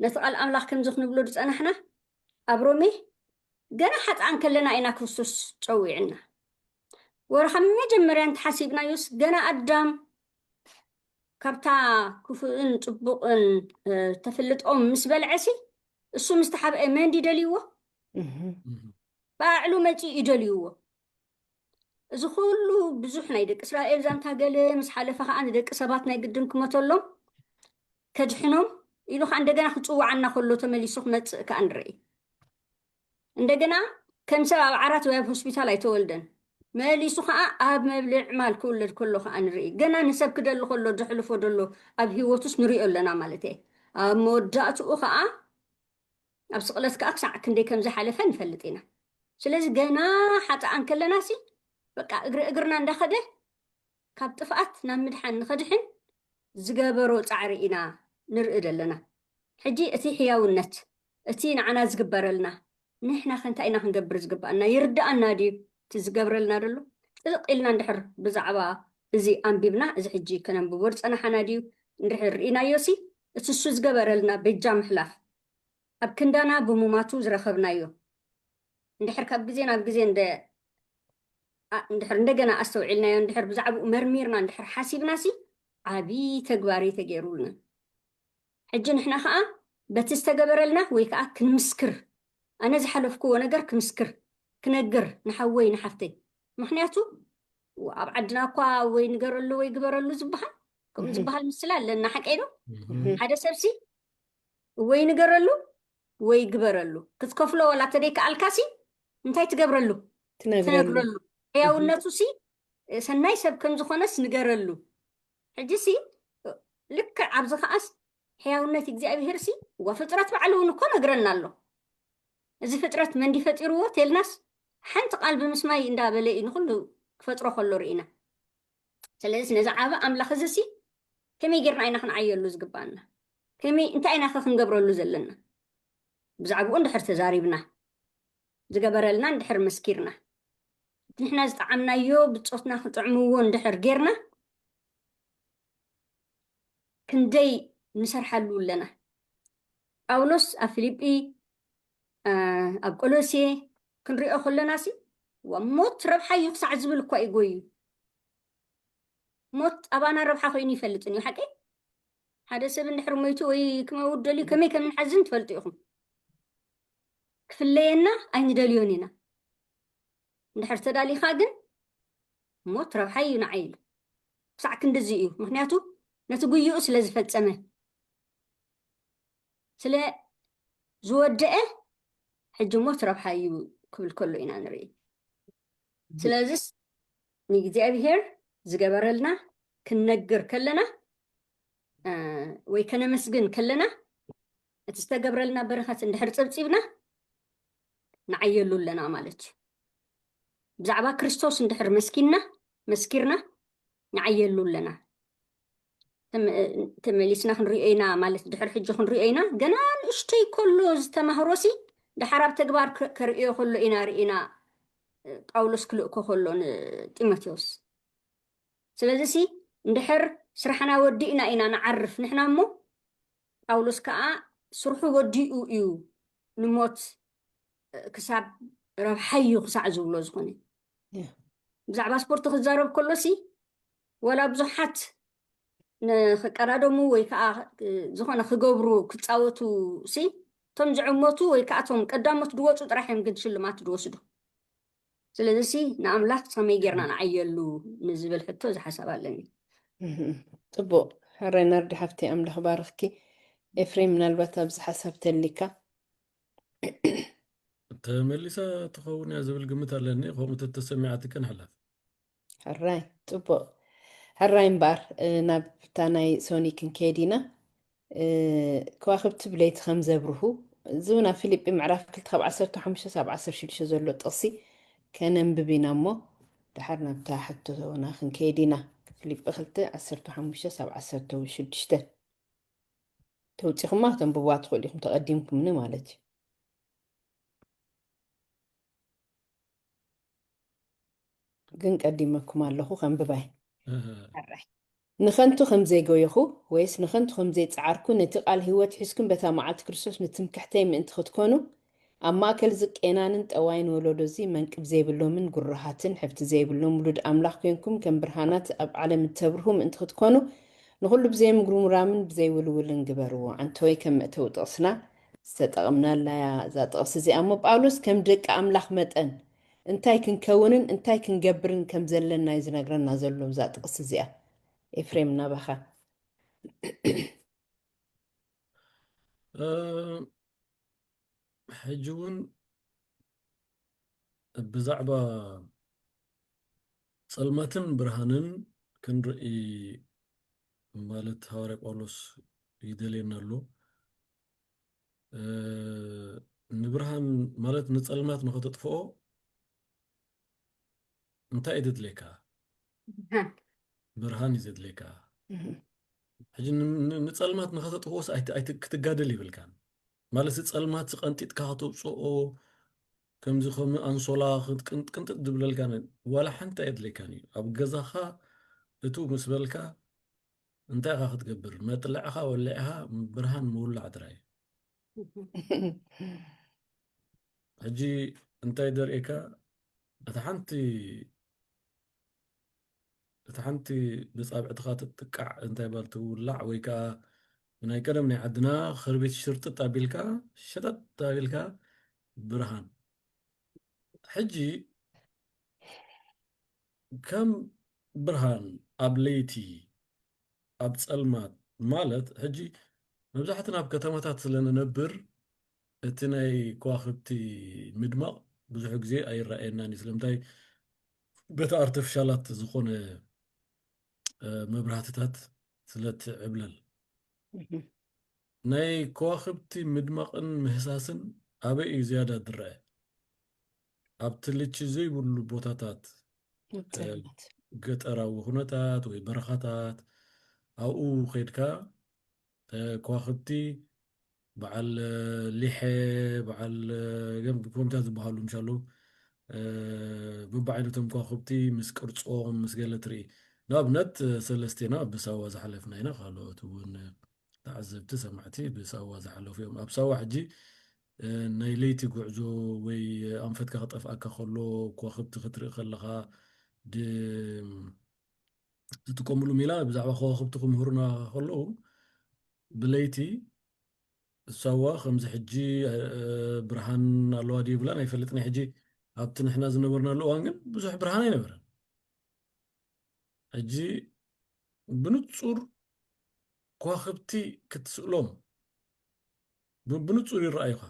ነቲ ቃል ኣምላኽ ከም ዝክንብሎ ድፀናሕና ኣብ ሮሜ ገና ሓጥኣን ከለና ኢና ክርስቶስ ጨዊዕና ወርኻ መጀመርያ እንተሓሲብናዮስ ገና ኣዳም ካብታ ክፉእን ፅቡቕን ተፍልጦም ምስ በልዐሲ እሱ ምስተሓብአ መንዲ ደልይዎ ባዕሉ መጪ ይደልይዎ እዚ ኩሉ ብዙሕ ናይ ደቂ እስራኤል ዛንታ ገለ ምስ ሓለፈ ከዓ ንደቂ ሰባት ናይ ግድን ክመተሎም ከድሕኖም ኢሉ ከዓ እንደገና ክፅዋዓና ከሎ ተመሊሱ ክመፅእ ከዓ ንርኢ እንደገና ከም ሰብ ኣብ ዓራት ወይ ኣብ ሆስፒታል ኣይተወልደን መሊሱ ከዓ ኣብ መብልዕ ማል ክውለድ ከሎ ከዓ ንርኢ ገና ንሰብ ክደሊ ከሎ ዘሕልፎ ደሎ ኣብ ሂወቱስ ንሪኦ ኣለና ማለት እየ ኣብ መወዳእትኡ ከዓ ኣብ ስቕለት ከዓ ክሳዕ ክንደይ ከም ዝሓለፈ ንፈልጥ ኢና ስለዚ ገና ሓጥኣን ከለናሲ በቃ እግርና እንዳኸደ ካብ ጥፍኣት ናብ ምድሓን ንኸድሕን ዝገበሮ ፃዕሪ ኢና ንርኢ ዘለና ሕጂ እቲ ሕያውነት እቲ ንዓና ዝግበረልና ንሕና ከንታይ ኢና ክንገብር ዝግባአና ይርዳእና ድዩ እቲ ዝገብረልና ደሎ ጥልቕ ኢልና እንድሕር ብዛዕባ እዚ ኣንቢብና እዚ ሕጂ ከነንብቦ ፀናሓና ድዩ እንድሕር ርኢናዮሲ እቲ እሱ ዝገበረልና ቤጃ ምሕላፍ ኣብ ክንዳና ብሙማቱ ዝረኸብናዮ እንድሕር ካብ ግዜ ናብ ግዜ እንድሕር እንደገና ኣስተውዒልናዮ እንድሕር ብዛዕባኡ መርሚርና እንድሕር ሓሲብናሲ ዓብዪ ተግባር ተገይሩልና ሕጂ ንሕና ከዓ በቲ ዝተገበረልና ወይ ከዓ ክንምስክር ኣነ ዝሓለፍክዎ ነገር ክምስክር ክነግር ንሓወይ ንሓፍተይ ምክንያቱ ኣብ ዓድና እኳ ወይ ንገረሉ ወይ ግበረሉ ዝበሃል ከምኡ ዝበሃል ምስሊ ኣለና ሓቀይ ዶ ሓደ ሰብሲ ወይ ንገረሉ ወይ ግበረሉ ክትከፍሎ ወላ ተደይከኣልካሲ እንታይ ትገብረሉ ትነግረሉ ሕያውነቱ ሲ ሰናይ ሰብ ከም ዝኾነስ ንገረሉ ሕጂ ሲ ልክዕ ኣብዚ ከዓስ ሕያውነት እግዚኣብሔር ሲ ወፍጥረት ባዕሉ እውን እኮ ነግረና ኣሎ እዚ ፍጥረት መንዲ ፈጢርዎ ተልናስ ሓንቲ ቃል ብምስማይ እንዳበለ እዩ ንኩሉ ክፈጥሮ ከሎ ርኢና ስለዚ ነዚ ዓበ ኣምላኽ እዚ ሲ ከመይ ጌርና ኢና ክንዓየሉ ዝግባአና ከመይ እንታይ ኢና ክንገብረሉ ዘለና ብዛዕባኡ እንድሕር ተዛሪብና ዝገበረልና እንድሕር መስኪርና ንሕና ዝጠዓምናዮ ብፆትና ክጥዕምዎ እንድሕር ጌርና ክንደይ ንሰርሓሉ ኣለና ጳውሎስ ኣብ ፊልጵ ኣብ ቆሎሴ ክንሪኦ ከለናሲ ሞት ረብሓ እዩ ክሳዕ ዝብል እኳ ይጎዩ ሞት ኣባና ረብሓ ኮይኑ ይፈልጥን እዩ ሓቂ ሓደ ሰብ እንድሕር ሞይቱ ወይ ክመውት ደልዩ ከመይ ከም ንሓዝን ትፈልጡ ኢኹም ክፍለየና ኣይንደልዮን ኢና እንድሕር ተዳሊኻ ግን ሞት ረብሓ እዩ ንዓይሉ ክሳዕ ክንድዚ እዩ ምክንያቱ ነቲ ጉይኡ ስለ ዝፈፀመ ስለ ዝወደአ ሕጂ ሞት ረብሓ እዩ ክብል ከሎ ኢና ንርኢ ስለዚስ ንእግዚኣብሔር ዝገበረልና ክንነግር ከለና ወይ ከነመስግን ከለና እቲ ዝተገብረልና በረኸት እንድሕር ፀብፂብና ንዓየሉ ኣለና ማለት እዩ ብዛዕባ ክርስቶስ እንድሕር መስኪርና ንዓየሉ ኣለና ተመሊስና ክንሪኦ ኢና ማለት ድሕር ሕጂ ክንሪኦ ኢና ገና ንእሽተይ ከሎ ዝተማህሮሲ ድሓር ኣብ ተግባር ከርእዮ ከሎ ኢና ርኢና ጳውሎስ ክልእኮ ከሎ ንጢሞቴዎስ ስለዚ ሲ እንድሕር ስራሕና ወዲእና ኢና ንዓርፍ ንሕና እሞ ጳውሎስ ከዓ ስርሑ ወዲኡ እዩ ንሞት ክሳብ ረብሓዩ ክሳዕ ዝብሎ ዝኾነ ብዛዕባ ስፖርት ክዛረብ ከሎሲ ወላ ብዙሓት ንኽቀዳደሙ ወይ ከዓ ዝኾነ ክገብሩ ክፃወቱ ሲ እቶም ዝዕመቱ ወይ ከዓ እቶም ቀዳሞት ድወፁ ጥራሕ እዮም ግን ሽልማት ድወስዱ ስለዚ ንኣምላኽ ከመይ ጌርና ንዓየሉ ንዝብል ሕቶ ዝሓሰብ ኣለኒ ፅቡቅ ሕራይ ናርዲ ሓፍቲ ኣምላኽ ባርኽኪ ኤፍሬም ምናልባት ኣብዚ ሓሳብ ተሊካ ተመሊሳ ትኸውን እያ ዝብል ግምት ኣለኒ ከምኡ ተሰሚዓት ክንሕለፍ ሕራይ ፅቡቅ ሕራይ እምበር ናብታ ናይ ሶኒ ክንከይድ ኢና ከዋክብቲ ብለይቲ ከም ዘብርሁ እዚ እውን ኣብ ፊልጵ ምዕራፍ 2 ካብ 15 ሳብ 16 ዘሎ ጥቕሲ ከነንብብ ኢና እሞ ድሓር ናብታ ሕቶና ክንከይድ ኢና ፊልጵ 2 15 ሳብ 16 ተውፂኹማ ተንብብዋ ትኽእሉ ኢኹም ተቐዲምኩምኒ ማለት እዩ ግን ቀዲመኩም ኣለኹ ከንብባይ ንኸንቱ ከም ዘይጎይኹ ወይስ ንኸንቱ ከም ዘይፀዓርኩ ነቲ ቃል ህይወት ሒዝኩም በታ መዓልቲ ክርስቶስ ንትምክሕተይ ምእንቲ ክትኮኑ ኣብ ማእከል ዝቄናንን ጠዋይን ወለዶ እዚ መንቅብ ዘይብሎምን ጉርሃትን ሕፍቲ ዘይብሎም ውሉድ ኣምላኽ ኮንኩም ከም ብርሃናት ኣብ ዓለም እተብርሁ ምእንቲ ክትኮኑ ንኩሉ ብዘይ ምጉርምራምን ብዘይውልውልን ግበርዎ ዓንተወይ ከም መእተዊ ጥቕስና ዝተጠቕምናላ እዛ ጥቕሲ እዚኣ እሞ ጳውሎስ ከም ደቂ ኣምላኽ መጠን እንታይ ክንከውንን እንታይ ክንገብርን ከም ዘለና እዩ ዝነግረና ዘሎ እዛ ጥቕሲ እዚኣ ኤፍሬም ናባኻ ሕጂ እውን ብዛዕባ ፀልማትን ብርሃንን ክንርኢ ማለት ሐዋርያ ጳውሎስ ይደልየና ኣሎ ንብርሃን ማለት ንፀልማት ንኽተጥፍኦ እንታይ እድትለካ ብርሃን ይዘድለካ ሕጂ ንፀልማት ንኽተጥፍኦስ ክትጋደል ይብልካን ማለት ፀልማት ቀንጢጥካ ክትውፅኦ ከምዚ ከም ኣንሶላ ቅንጥጥ ዝብለልካ ዋላ ሓንቲ ኣየድለይካን እዩ ኣብ ገዛኻ እቱ ምስ በልካ እንታይ ኢኻ ክትገብር መጥልዕኻ ወሊዕኻ ብርሃን ምውላዕ ጥራይ ሕጂ እንታይ ደርእካ እቲ ሓንቲ ብፃብዕትኻ ትጥቃዕ እንታይ ባል ትውላዕ ወይ ከዓ ናይ ቀደም ናይ ዓድና ክርቤት ሽርጥጥ ኣቢልካ ሸጠጥ ኣቢልካ ብርሃን ሕጂ ከም ብርሃን ኣብ ለይቲ ኣብ ፀልማት ማለት ሕጂ መብዛሕትና ኣብ ከተማታት ስለንነብር እቲ ናይ ከዋክብቲ ምድማቕ ብዙሕ ግዜ ኣይረኣየናን እዩ ስለምንታይ በቲ ኣርቲፊሻላት ዝኾነ መብራህትታት ስለትዕብለል ናይ ከዋክብቲ ምድማቕን ምህሳስን ኣበይ እዩ ዝያዳ ዝረአ ኣብቲ ልቺ ዘይብሉ ቦታታት ገጠራዊ ኩነታት ወይ በረኻታት ኣብኡ ከይድካ ከዋክብቲ በዓል ሊሐ በዓል ከምታት ዝበሃሉ ምሻሉ በብዓይነቶም ከዋክብቲ ምስ ቅርፆም ምስ ገለ ትርኢ ንኣብነት ሰለስቴና ብሳዋ ዝሓለፍና ኢና ካልኦት እውን ተዓዘብቲ ሰማዕቲ ብሳዋ ዝሓለፉ እዮም ኣብ ሳዋ ሕጂ ናይ ለይቲ ጉዕዞ ወይ ኣንፈትካ ክጠፍኣካ ከሎ ከዋክብቲ ክትርኢ ከለኻ ዝጥቀምሉ ሜላ ብዛዕባ ከዋክብቲ ክምህሩና ከለዉ ብለይቲ ሳዋ ከምዚ ሕጂ ብርሃን ኣለዋ ድዩ ብላን ኣይፈልጥኒ ሕጂ ኣብቲ ንሕና ዝነበርናሉ እዋን ግን ብዙሕ ብርሃን ኣይነበረን ሕጂ ብንፁር ከዋክብቲ ክትስእሎም ብንፁር ይረኣዩኻ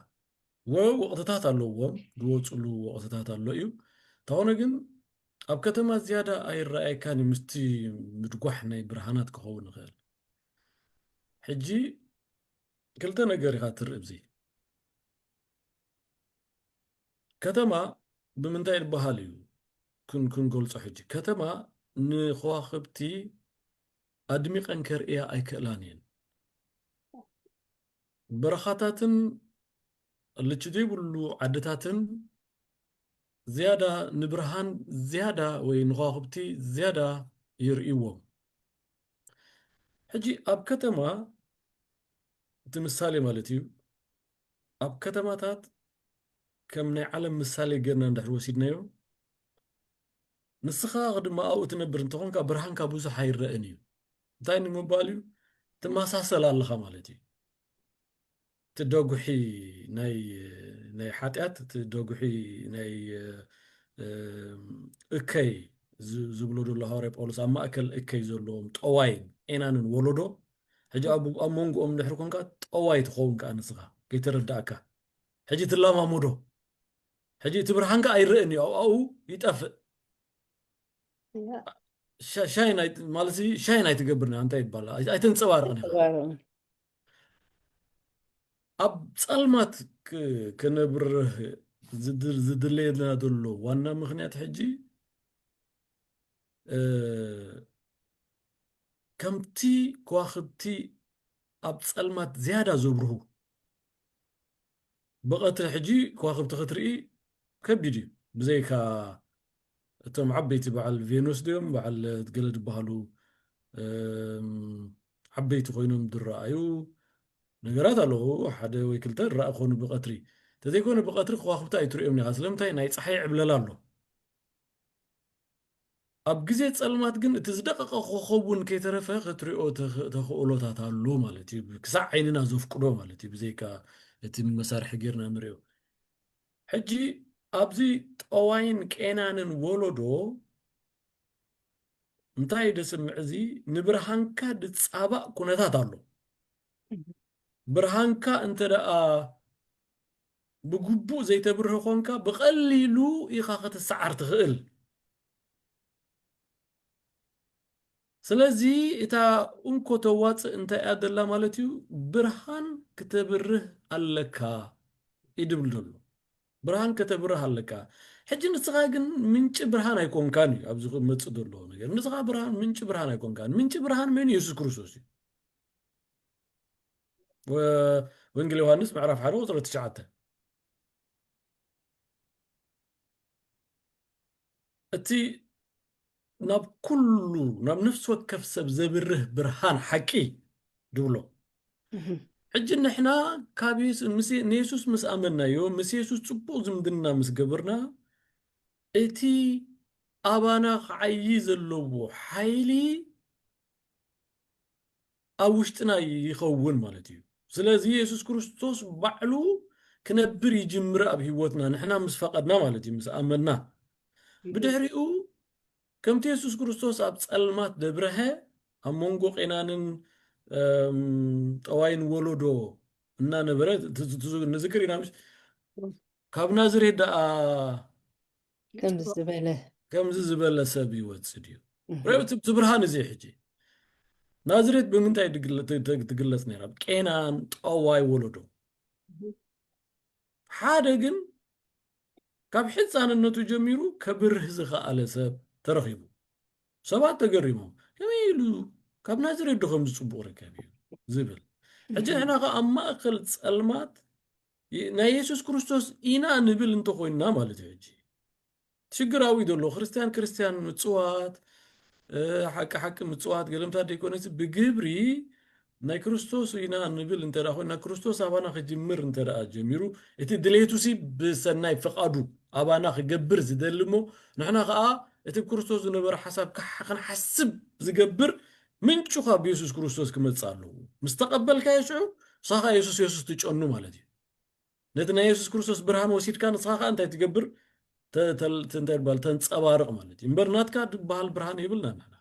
ወቅትታት ኣለዎም ዝወፅሉ ወቅትታት ኣሎ እዩ እንተኾነ ግን ኣብ ከተማ ዝያዳ ኣይረኣየካን ምስቲ ምድጓሕ ናይ ብርሃናት ክኸውን ይኽእል ሕጂ ክልተ ነገር ኢኻ ትርኢ ብዚ ከተማ ብምንታይ ዝበሃል እዩ ክንገልፆ ሕጂ ከተማ ንከዋክብቲ ኣድሚቐን ከርእያ ኣይክእላን እየን በረኻታትን ልቺ ዘይብሉ ዓድታትን ዝያዳ ንብርሃን ዝያዳ ወይ ንከዋክብቲ ዝያዳ ይርእይዎም ሕጂ ኣብ ከተማ تمثالي مالتي أب كتماتات كم نعلم مثالي قرنا ندحر وسيدنا يوم نسخة قد ما أو تنبر انتقون كبرهان كابوزة حير رأني دايني مباليو تماساسل الله مالتي تدوغحي ناي حاتيات تدوغحي ناي እከይ ዝብሉ ሎ ሃዋርያ ጳውሎስ ኣብ ማእከል እከይ ዘለዎም ጠዋይ ኤናንን ወለዶ ሕጂ ኣብ መንጎኦም ድሕሪ ኮንካ ጠዋይ ትኸውን ከዓ ንስኻ ከይተረዳእካ ሕጂ ትለማሙዶ ሕጂ እቲ ብርሃንካ ኣይርአን እዩ ኣብኡ ይጠፍእ ማለት ሻይ ናይ ትገብርና እንታይ ይባል ኣይተንፀባርቕን ኢኻ ኣብ ጸልማት ክነብርህ ዝድለየልና ዘሎ ዋና ምክንያት ሕጂ ከምቲ ከዋኽብቲ ኣብ ጸልማት ዝያዳ ዘብርሁ ብቐትሪ ሕጂ ከዋኽብቲ ክትርኢ ከቢድ እዩ ብዘይካ እቶም ዓበይቲ በዓል ቬኑስ ድዮም በዓል ገለ ዝበሃሉ ዓበይቲ ኮይኖም ዝረኣዩ ነገራት ኣለዉ ሓደ ወይ ክልተ ዝረአ ክኾኑ ብቐትሪ ተዘይኮነ ብቐትሪ ከዋኽብቲ ኣይትሪኦም ኒኻ ስለምንታይ ናይ ፀሓይ ዕብለላ ኣሎ ኣብ ግዜ ጸልማት ግን እቲ ዝደቐቐ ኮኸቡን ከይተረፈ ክትሪኦ ተኽእሎታት ኣሎ ማለት እዩ ክሳብ ዓይንና ዘፍቅዶ ማለት እዩ ብዘይካ እቲ መሳርሒ ጌርና ንሪኦ ሕጂ ኣብዚ ጠዋይን ቄናንን ወለዶ እንታይ ደስምዕ እዚ ንብርሃንካ ድፃባእ ኩነታት ኣሎ ብርሃንካ እንተ ደኣ ብግቡእ ዘይተብርህ ኮንካ ብቐሊሉ ኢኻ ክትሰዓር ትኽእል ስለዚ እታ እንኮ ተዋፅእ እንታይ እያ ዘላ ማለት እዩ ብርሃን ክተብርህ ኣለካ ይድብል ዘሎ ብርሃን ከተብርህ ኣለካ ሕጂ ንስኻ ግን ምንጭ ብርሃን ኣይኮንካን እዩ ኣብዚ ክመፅእ ዘሎ ነገር ንስኻ ብርሃን ምንጭ ብርሃን ኣይኮንካን ምንጭ ብርሃን መን ኢየሱስ ክርስቶስ እዩ ወንጌል ዮሐንስ ምዕራፍ 1 ቁጥሪ 9 እቲ ናብ ኩሉ ናብ ነፍሲ ወከፍ ሰብ ዘብርህ ብርሃን ሓቂ ድብሎ ሕጂ ንሕና ካብ ንየሱስ ምስ ኣመናዮ ምስ የሱስ ፅቡቕ ዝምድና ምስ ገበርና እቲ ኣባና ክዓዪ ዘለዎ ሓይሊ ኣብ ውሽጥና ይኸውን ማለት እዩ ስለዚ የሱስ ክርስቶስ ባዕሉ ክነብር ይጅምር ኣብ ሂወትና ንሕና ምስ ፈቐድና ማለት እዩ ምስ ኣመና ብድሕሪኡ ከምቲ የሱስ ክርስቶስ ኣብ ጸልማት ደብረሀ ኣብ መንጎ ቄናንን ጠዋይን ወለዶ እናነበረ ንዝክር ኢና ካብ ናዝሬት ደኣ ከምዚ ዝበለ ሰብ ይወፅእ እዩ ርአዩ እቲ ብርሃን እዚ ሕጂ ናዝሬት ብምንታይ ትግለጽ ነይራ ቄናን ጠዋይ ወለዶ ሓደ ግን ካብ ሕፃንነቱ ጀሚሩ ከብርህ ዝኸኣለ ሰብ ተረኺቡ ሰባት ተገሪሞም ከመይ ኢሉ ካብ ናዝሬት ዶ ከምዚ ፅቡቕ ረከብ እዩ ዝብል ሕጂ ንሕና ኸ ኣብ ማእኸል ጸልማት ናይ የሱስ ክርስቶስ ኢና ንብል እንተኮይንና ማለት እዩ ሕጂ ሽግራዊ ዘሎ ክርስቲያን ምፅዋት ሓቂ ምፅዋት ገለምታት ደይኮነስ ብግብሪ ናይ ክርስቶስ ኢና ንብል እንተዳ ኮይና ክርስቶስ ኣባና ክጅምር እንተዳ ጀሚሩ እቲ ድሌቱሲ ብሰናይ ፍቓዱ ኣባና ክገብር ዝደልሞ ንሕና ከዓ እቲ ክርስቶስ ዝነበረ ሓሳብ ክንሓስብ ዝገብር ምንጩ ካብ የሱስ ክርስቶስ ክመፅእ ኣለዎ ምስ ተቐበልካ የስዑ ንስኻ የሱስ ትጨኑ ማለት እዩ ነቲ ናይ የሱስ ክርስቶስ ብርሃን ወሲድካ ንስኻ ከዓ እንታይ ትገብር እንታይ ይባል ተንፀባርቕ ማለት እዩ እምበር ናትካ ዝበሃል ብርሃን ይብልና ንሕና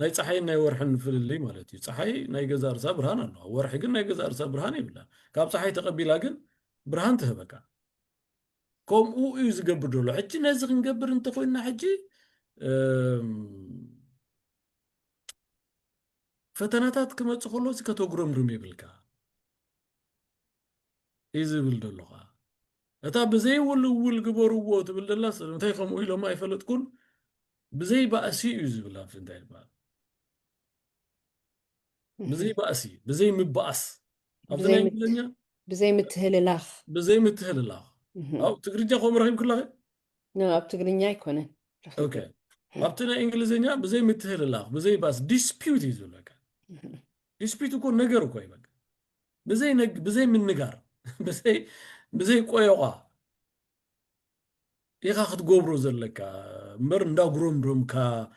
ናይ ፀሓይን ናይ ወርሕን ፍልልይ ማለት እዩ ፀሓይ ናይ ገዛ ርሳ ብርሃን ኣለዋ ወርሒ ግን ናይ ገዛ ርሳ ብርሃን ይብላ ካብ ፀሓይ ተቐቢላ ግን ብርሃን ትህበካ ከምኡ እዩ ዝገብር ደሎ ሕጂ ነዚ ክንገብር እንተኮይንና ሕጂ ፈተናታት ክመፅእ ከሎ እዚ ከተጉረምርም ይብልካ እዩ ዝብል ደሎኻ እታ ብዘይውልውል ግበርዎ ትብል ደላ እንታይ ከምኡ ኢሎም ኣይፈለጥኩን ብዘይ ባእሲ እዩ ዝብል ኣብቲ እንታይ ይበሃል ብዘይ ባእሲ ብዘይ ምባእስ ኣብቲ ናይ እንግሊዝኛ ብዘይ ምትህልላኽ ኣብ ትግርኛ ከምኡ ረኺብ ክለኸ ኣብ ትግርኛ ኣይኮነን ኦኬ ኣብቲ ናይ እንግሊዝኛ ብዘይ ምትህልላኽ ብዘይ ባእስ ዲስፒዩት እዩ ዝብለካ ዲስፒዩት እኮ ነገር እኮ ይበቃ بزي من نجار بزي قويقة إيخا خد قبرو زلكا مر ندا قرمرمكا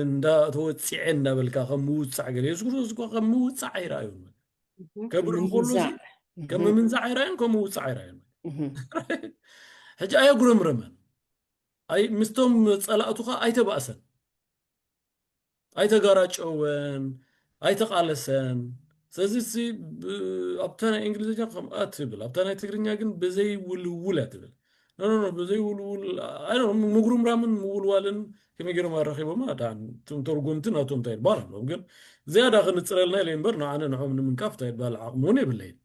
ندا توتسعين نابلكا خموت سعقل يسكرو سكو خموت سعيرايون كبر خلو زي كم من زعيرايون كموت سعيرايون حج أي قرمرمن أي مستوم صلاة أي تبأسن أي تجارج أوان أي تقالسن سازيسي أبتنا إنجليزي كم أتبل أبتنا تقرينيا جن بزي ولا تبل لا بزي أنا مغروم رامن والن كم يجرم الرخيبة ما دان ترجمتنا توم تايد بارن ممكن زيادة خن تسرلنا لين برنا أنا نحوم من كاف تايد بالعقموني بالليل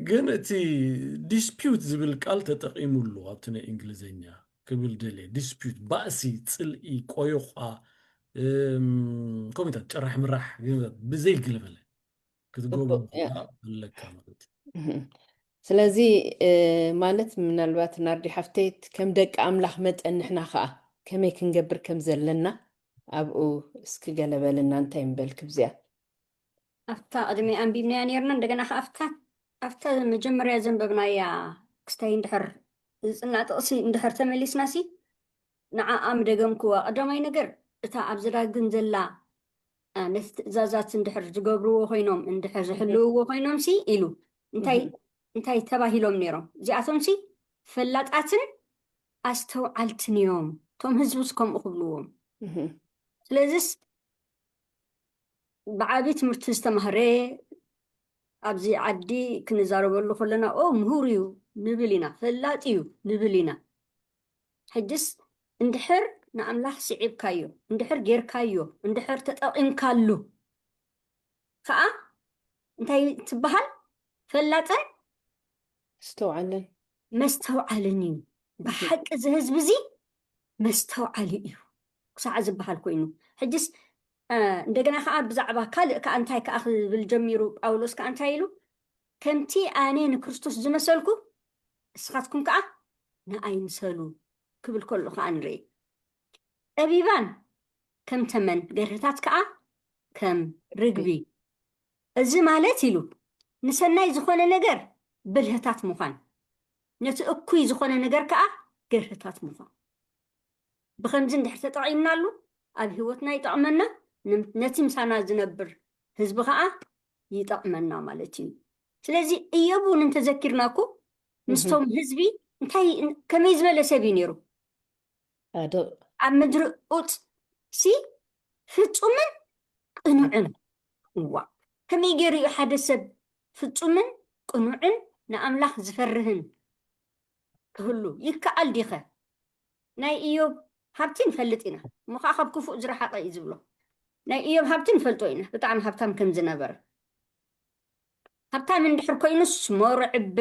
كن تي dispute زبل قال تقيم له أبتنا إنجليزية كبل دلي dispute بأسي تسلقي قيوخا كوميتا تشرح مراح بزي قلبله كتقول لك كامل ስለዚህ ማለት ምናልባት ናርዲ ሓፍተይት ከም ደቂ ኣምላኽ መጠን ንሕና ከዓ ከመይ ክንገብር ከም ዘለና ኣብኡ እስኪ ገለበልና እንታይ ንበልክ ብዚኣ ኣፍታ ቅድሚ ኣንቢብናያ ነርና እንደገና ከዓ ኣፍታ መጀመርያ ዘንበብናያ ክስታይ እንድሕር ዝፅናዕ ጥቕሲ እንድሕር ተመሊስናሲ ንዓኣ ምደገምክዋ ቀዳማይ ነገር እታ ኣብ ዝዳግን ዘላ ነቲ ትእዛዛት እንድሕር ዝገብርዎ ኮይኖም እንድሕር ዝሕልውዎ ኮይኖም ሲ ኢሉ እንታይ ተባሂሎም ነይሮም እዚኣቶም ሲ ፈላጣትን ኣስተውዓልትን እዮም ቶም ህዝቡስ ከምኡ ክብልዎም ስለዚስ ብዓቢ ትምህርቲ ዝተማህረ ኣብዚ ዓዲ ክንዛረበሉ ከለና ምሁር እዩ ንብል ኢና ፈላጥ እዩ ንብል ኢና ሕድስ እንድሕር ንኣምላኽ ስዒብካዮ እንድሕር ጌርካዮ እንድሕር ተጠቒምካሉ ከዓ እንታይ ትበሃል ፈላጥን استوعلن مستوعلني بحق زهزب زي مستوعلي إيو كساعة زبحال كوينو حجس እንደገና ከዓ ብዛዕባ ካልእ ከኣንታይ ከኣኽ ዝብል ጀሚሩ ጳውሎስ ከኣንታይ ኢሉ ከምቲ ኣነ ንክርስቶስ ዝመሰልኩ እስኻትኩም ከዓ ንኣይ ምሰሉ ክብል ከሎ ከዓ ንርኢ ጠቢባን ከም ተመን ገርህታት ከዓ ከም ርግቢ እዚ ማለት ኢሉ ንሰናይ ዝኾነ ነገር ብልህታት ምዃን ነቲ እኩይ ዝኾነ ነገር ከዓ ገርህታት ምዃን ብከምዚ እንድሕር ተጠቒምናሉ ኣብ ሂወትና ይጠቕመና ነቲ ምሳና ዝነብር ህዝቢ ከዓ ይጠቕመና ማለት እዩ ስለዚ እዮቡን እንተዘኪርናኩ ምስቶም ህዝቢ እንታይ ከመይ ዝበለ ሰብ እዩ ነይሩ ኣብ ምድሪ ቁጥ ሲ ፍጹምን ቅኑዕን ዋ ከመይ ገይሩ እዩ ሓደ ሰብ ፍጹምን ቅኑዕን ንኣምላኽ ዝፈርህን ክህሉ ይከኣል ዲኸ ናይ እዮብ ሃብቲ ንፈልጥ ኢና እሞ ከዓ ካብ ክፉእ ዝረሓቐ እዩ ዝብሎ ናይ እዮብ ሃብቲ ንፈልጦ ኢና ብጣዕሚ ሃብታም ከም ዝነበረ ሃብታም እንድሕር ኮይኑስ ሞር ዕበ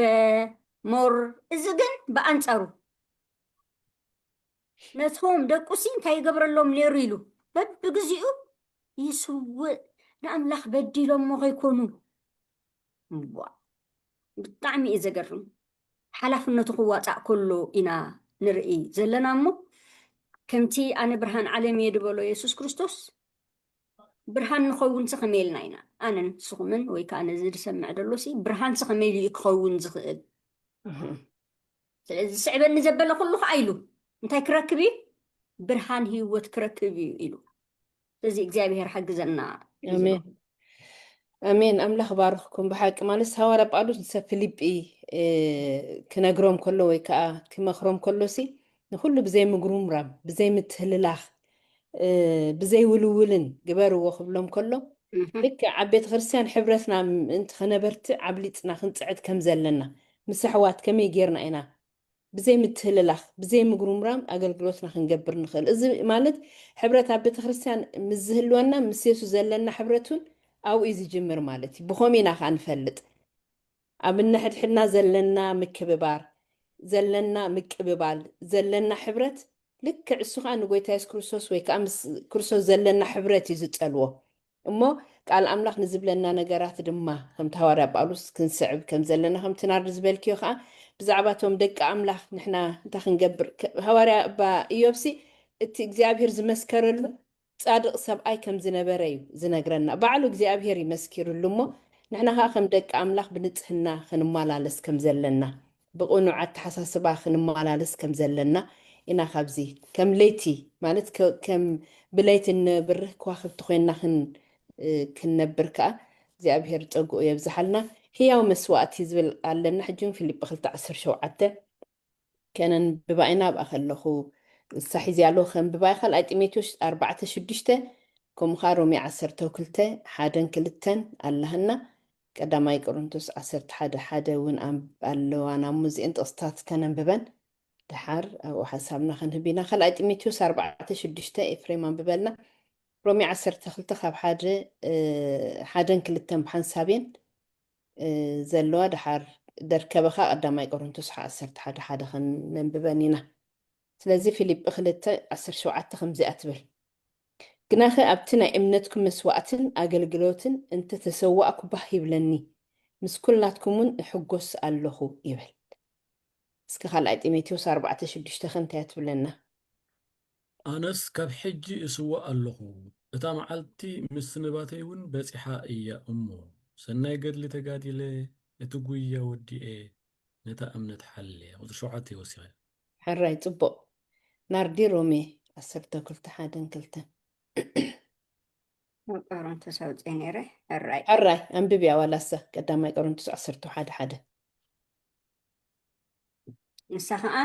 ሞር እዚ ግን ብኣንፃሩ ነቶም ደቁሲ እንታይ ይገብረሎም ነይሩ ኢሉ በብግዚኡ ይስውእ ንኣምላኽ በዲሎም ሞ ከይኮኑ ብጣዕሚ እዩ ዘገርም ሓላፍነቱ ክዋፃእ ከሎ ኢና ንርኢ ዘለና እሞ ከምቲ ኣነ ብርሃን ዓለም እየ ድበሎ የሱስ ክርስቶስ ብርሃን ንኸውን ከመይ ኢልና ኢና ኣነን ስኹምን ወይ ከዓ ነዚ ዝሰምዕ ደሎሲ ብርሃን ከመይ ኢሉ ክኸውን ዝኽእል ስለዚ ስዕበኒ ዘበለ ኩሉ ከዓ ኢሉ እንታይ ክረክብ እዩ ብርሃን ህይወት ክረክብ እዩ ኢሉ ስለዚ እግዚኣብሔር ሓግዘና ኣሜን ኣሜን ኣምላኽ ባርኽኩም ብሓቂ ማለት ሃዋርያ ጳውሎስ ንሰብ ፊልጵ ክነግሮም ከሎ ወይ ከዓ ክመኽሮም ከሎሲ ንኩሉ ብዘይ ምግሩምራም ብዘይ ምትህልላኽ ብዘይ ውልውልን ግበርዎ ክብሎም ከሎ ልክ ኣብ ቤተ ክርስቲያን ሕብረትና ምእንቲ ከነበርቲ ዓብሊፅና ክንፅዕድ ከም ዘለና ምስ ኣሕዋት ከመይ ጌርና ኢና ብዘይ ምትህልላኽ ብዘይ ምግሩምራም ኣገልግሎትና ክንገብር ንኽእል እዚ ማለት ሕብረት ኣብ ቤተ ክርስቲያን ምስ ዝህልወና ምስ የሱስ ዘለና ሕብረቱን ኣብኡ እዩ ዝጅምር ማለት እዩ ብኸመይ ኢና ከዓ ንፈልጥ ኣብ ንሕድሕድና ዘለና ምክብባር ዘለና ምቅብባል ዘለና ሕብረት ልክዕ እሱ ከዓ ንጎይታ የሱስ ክርስቶስ ወይ ከዓ ምስ ክርስቶስ ዘለና ሕብረት እዩ ዝፀልዎ እሞ ቃል ኣምላኽ ንዝብለና ነገራት ድማ ከምቲ ሃዋርያ ጳውሎስ ክንስዕብ ከም ዘለና ከምቲ ናርዲ ዝበልክዮ ከዓ ብዛዕባ እቶም ደቂ ኣምላኽ ንሕና እንታይ ክንገብር ሃዋርያ ኣባ ኢዮብሲ እቲ እግዚኣብሔር ዝመስከረሉ ጻድቕ ሰብኣይ ከም ዝነበረ እዩ ዝነግረና ባዕሉ እግዚኣብሔር ይመስኪሩሉ እሞ نحنا خم دك أملاخ بنتهنا خنمالالس كم زلنا بقنوع تحساسبا خنمالالس كم زلنا إنا خبزي كم ليتي مالت كم بليت إن بره كواخب تخوينا كنبركا زي أبهر تقو يبزحلنا هي ومسواتي زبل قالنا حجون في اللي بخلت 10 شوعته كان بباينا بأخلخو الصحي زيالو خم بباي خل أتيميتوش 4 6 كم خارومي 10 توكلته حادن كلتن اللهنا قداماي قرنتوس 10 حدا ون أم قالو أنا موزي انت أستاذ كان ببن دحار أو حسابنا خنهبينا خل أتيميتوس 4 6 إفريمان ببلنا رومي 10 تخلت خاب حاجة حادن كلتن بحنسابين زلوا دحار دركبخا قداماي قرنتوس 10 حدا خن نببنينا ስለዚ ፊሊጵ 2:17 ከምዚ ኣትብል ግናኸ ኣብቲ ናይ እምነትኩም መስዋዕትን ኣገልግሎትን እንተ ተሰዋእኩ ባህ ይብለኒ ምስ ኩልናትኩምን እሕጎስ ኣለኹ ይብል እስኪ ካልኣይ ጢሞቴዎስ 4:6 እንታይ ትብለና ኣነስ ካብ ሕጂ እስዋእ ኣለኹ እታ መዓልቲ ምስ ንባተይ እውን በፂሓ እያ እሞ ሰናይ ገድሊ ተጋዲለ እቲ ጉያ ወዲኤ ነታ እምነት ሓልየ ቁጥሪ 7 ይወሲኸ ሕራይ ጽቡቕ ናርዲ ሮሜ 12:1-2 ቆሮንቶስ ኣውፅአ ነይረ ሕራይ ኣንብብያ ዋላሳ ቀዳማይ ቆሮንቶስ 11:1 ንሳ ከዓ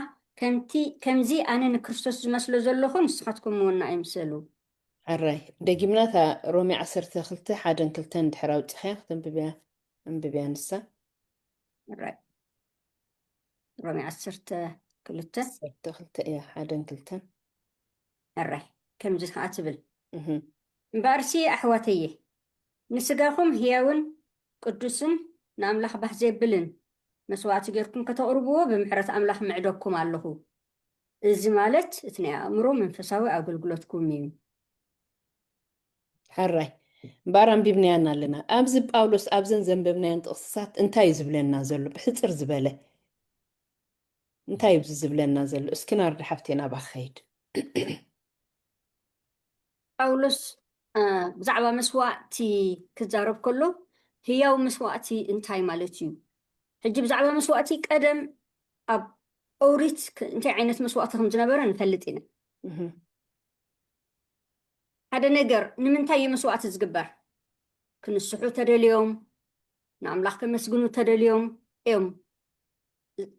ከምዚ ኣነ ንክርስቶስ ዝመስሎ ዘለኹ ንስኻትኩም እውን ኣይምሰሉ ሕራይ ደጊምናታ ሮሜ 12:1-2 ድሕር ኣውፅኻ ኣንብብያ ንሳ ሕራይ ሮሜ 12:1-2 ሕራይ ከምዚ ከዓ ትብል እምበኣርሲ ኣሕዋተየ ንስጋኹም ህያውን ቅዱስን ንኣምላኽ ባህ ዘየብልን መስዋዕቲ ጌርኩም ከተቕርብዎ ብምሕረት ኣምላኽ ምዕደኩም ኣለኹ እዚ ማለት እቲ ናይ ኣእምሮ መንፈሳዊ ኣገልግሎትኩም እዩ ሕራይ እምበኣር ኣንቢብናያን ኣለና ኣብዚ ጳውሎስ ኣብዘን ዘንበብናየን ጥቕስታት እንታይ ዝብለና ዘሎ ብሕፅር ዝበለ እንታይ ዝብለና ዘሎ እስኪ ናርዲ ሓፍቴና ባኸይድ ጳውሎስ ብዛዕባ መስዋዕቲ ክዛረብ ከሎ ህያው መስዋዕቲ እንታይ ማለት እዩ ሕጂ ብዛዕባ መስዋዕቲ ቀደም ኣብ ኦሪት እንታይ ዓይነት መስዋዕቲ ከም ዝነበረ ንፈልጥ ኢና ሓደ ነገር ንምንታይ እዩ መስዋዕቲ ዝግበር ክንስሑ ተደልዮም ንኣምላኽ ከመስግኑ ተደልዮም እዮም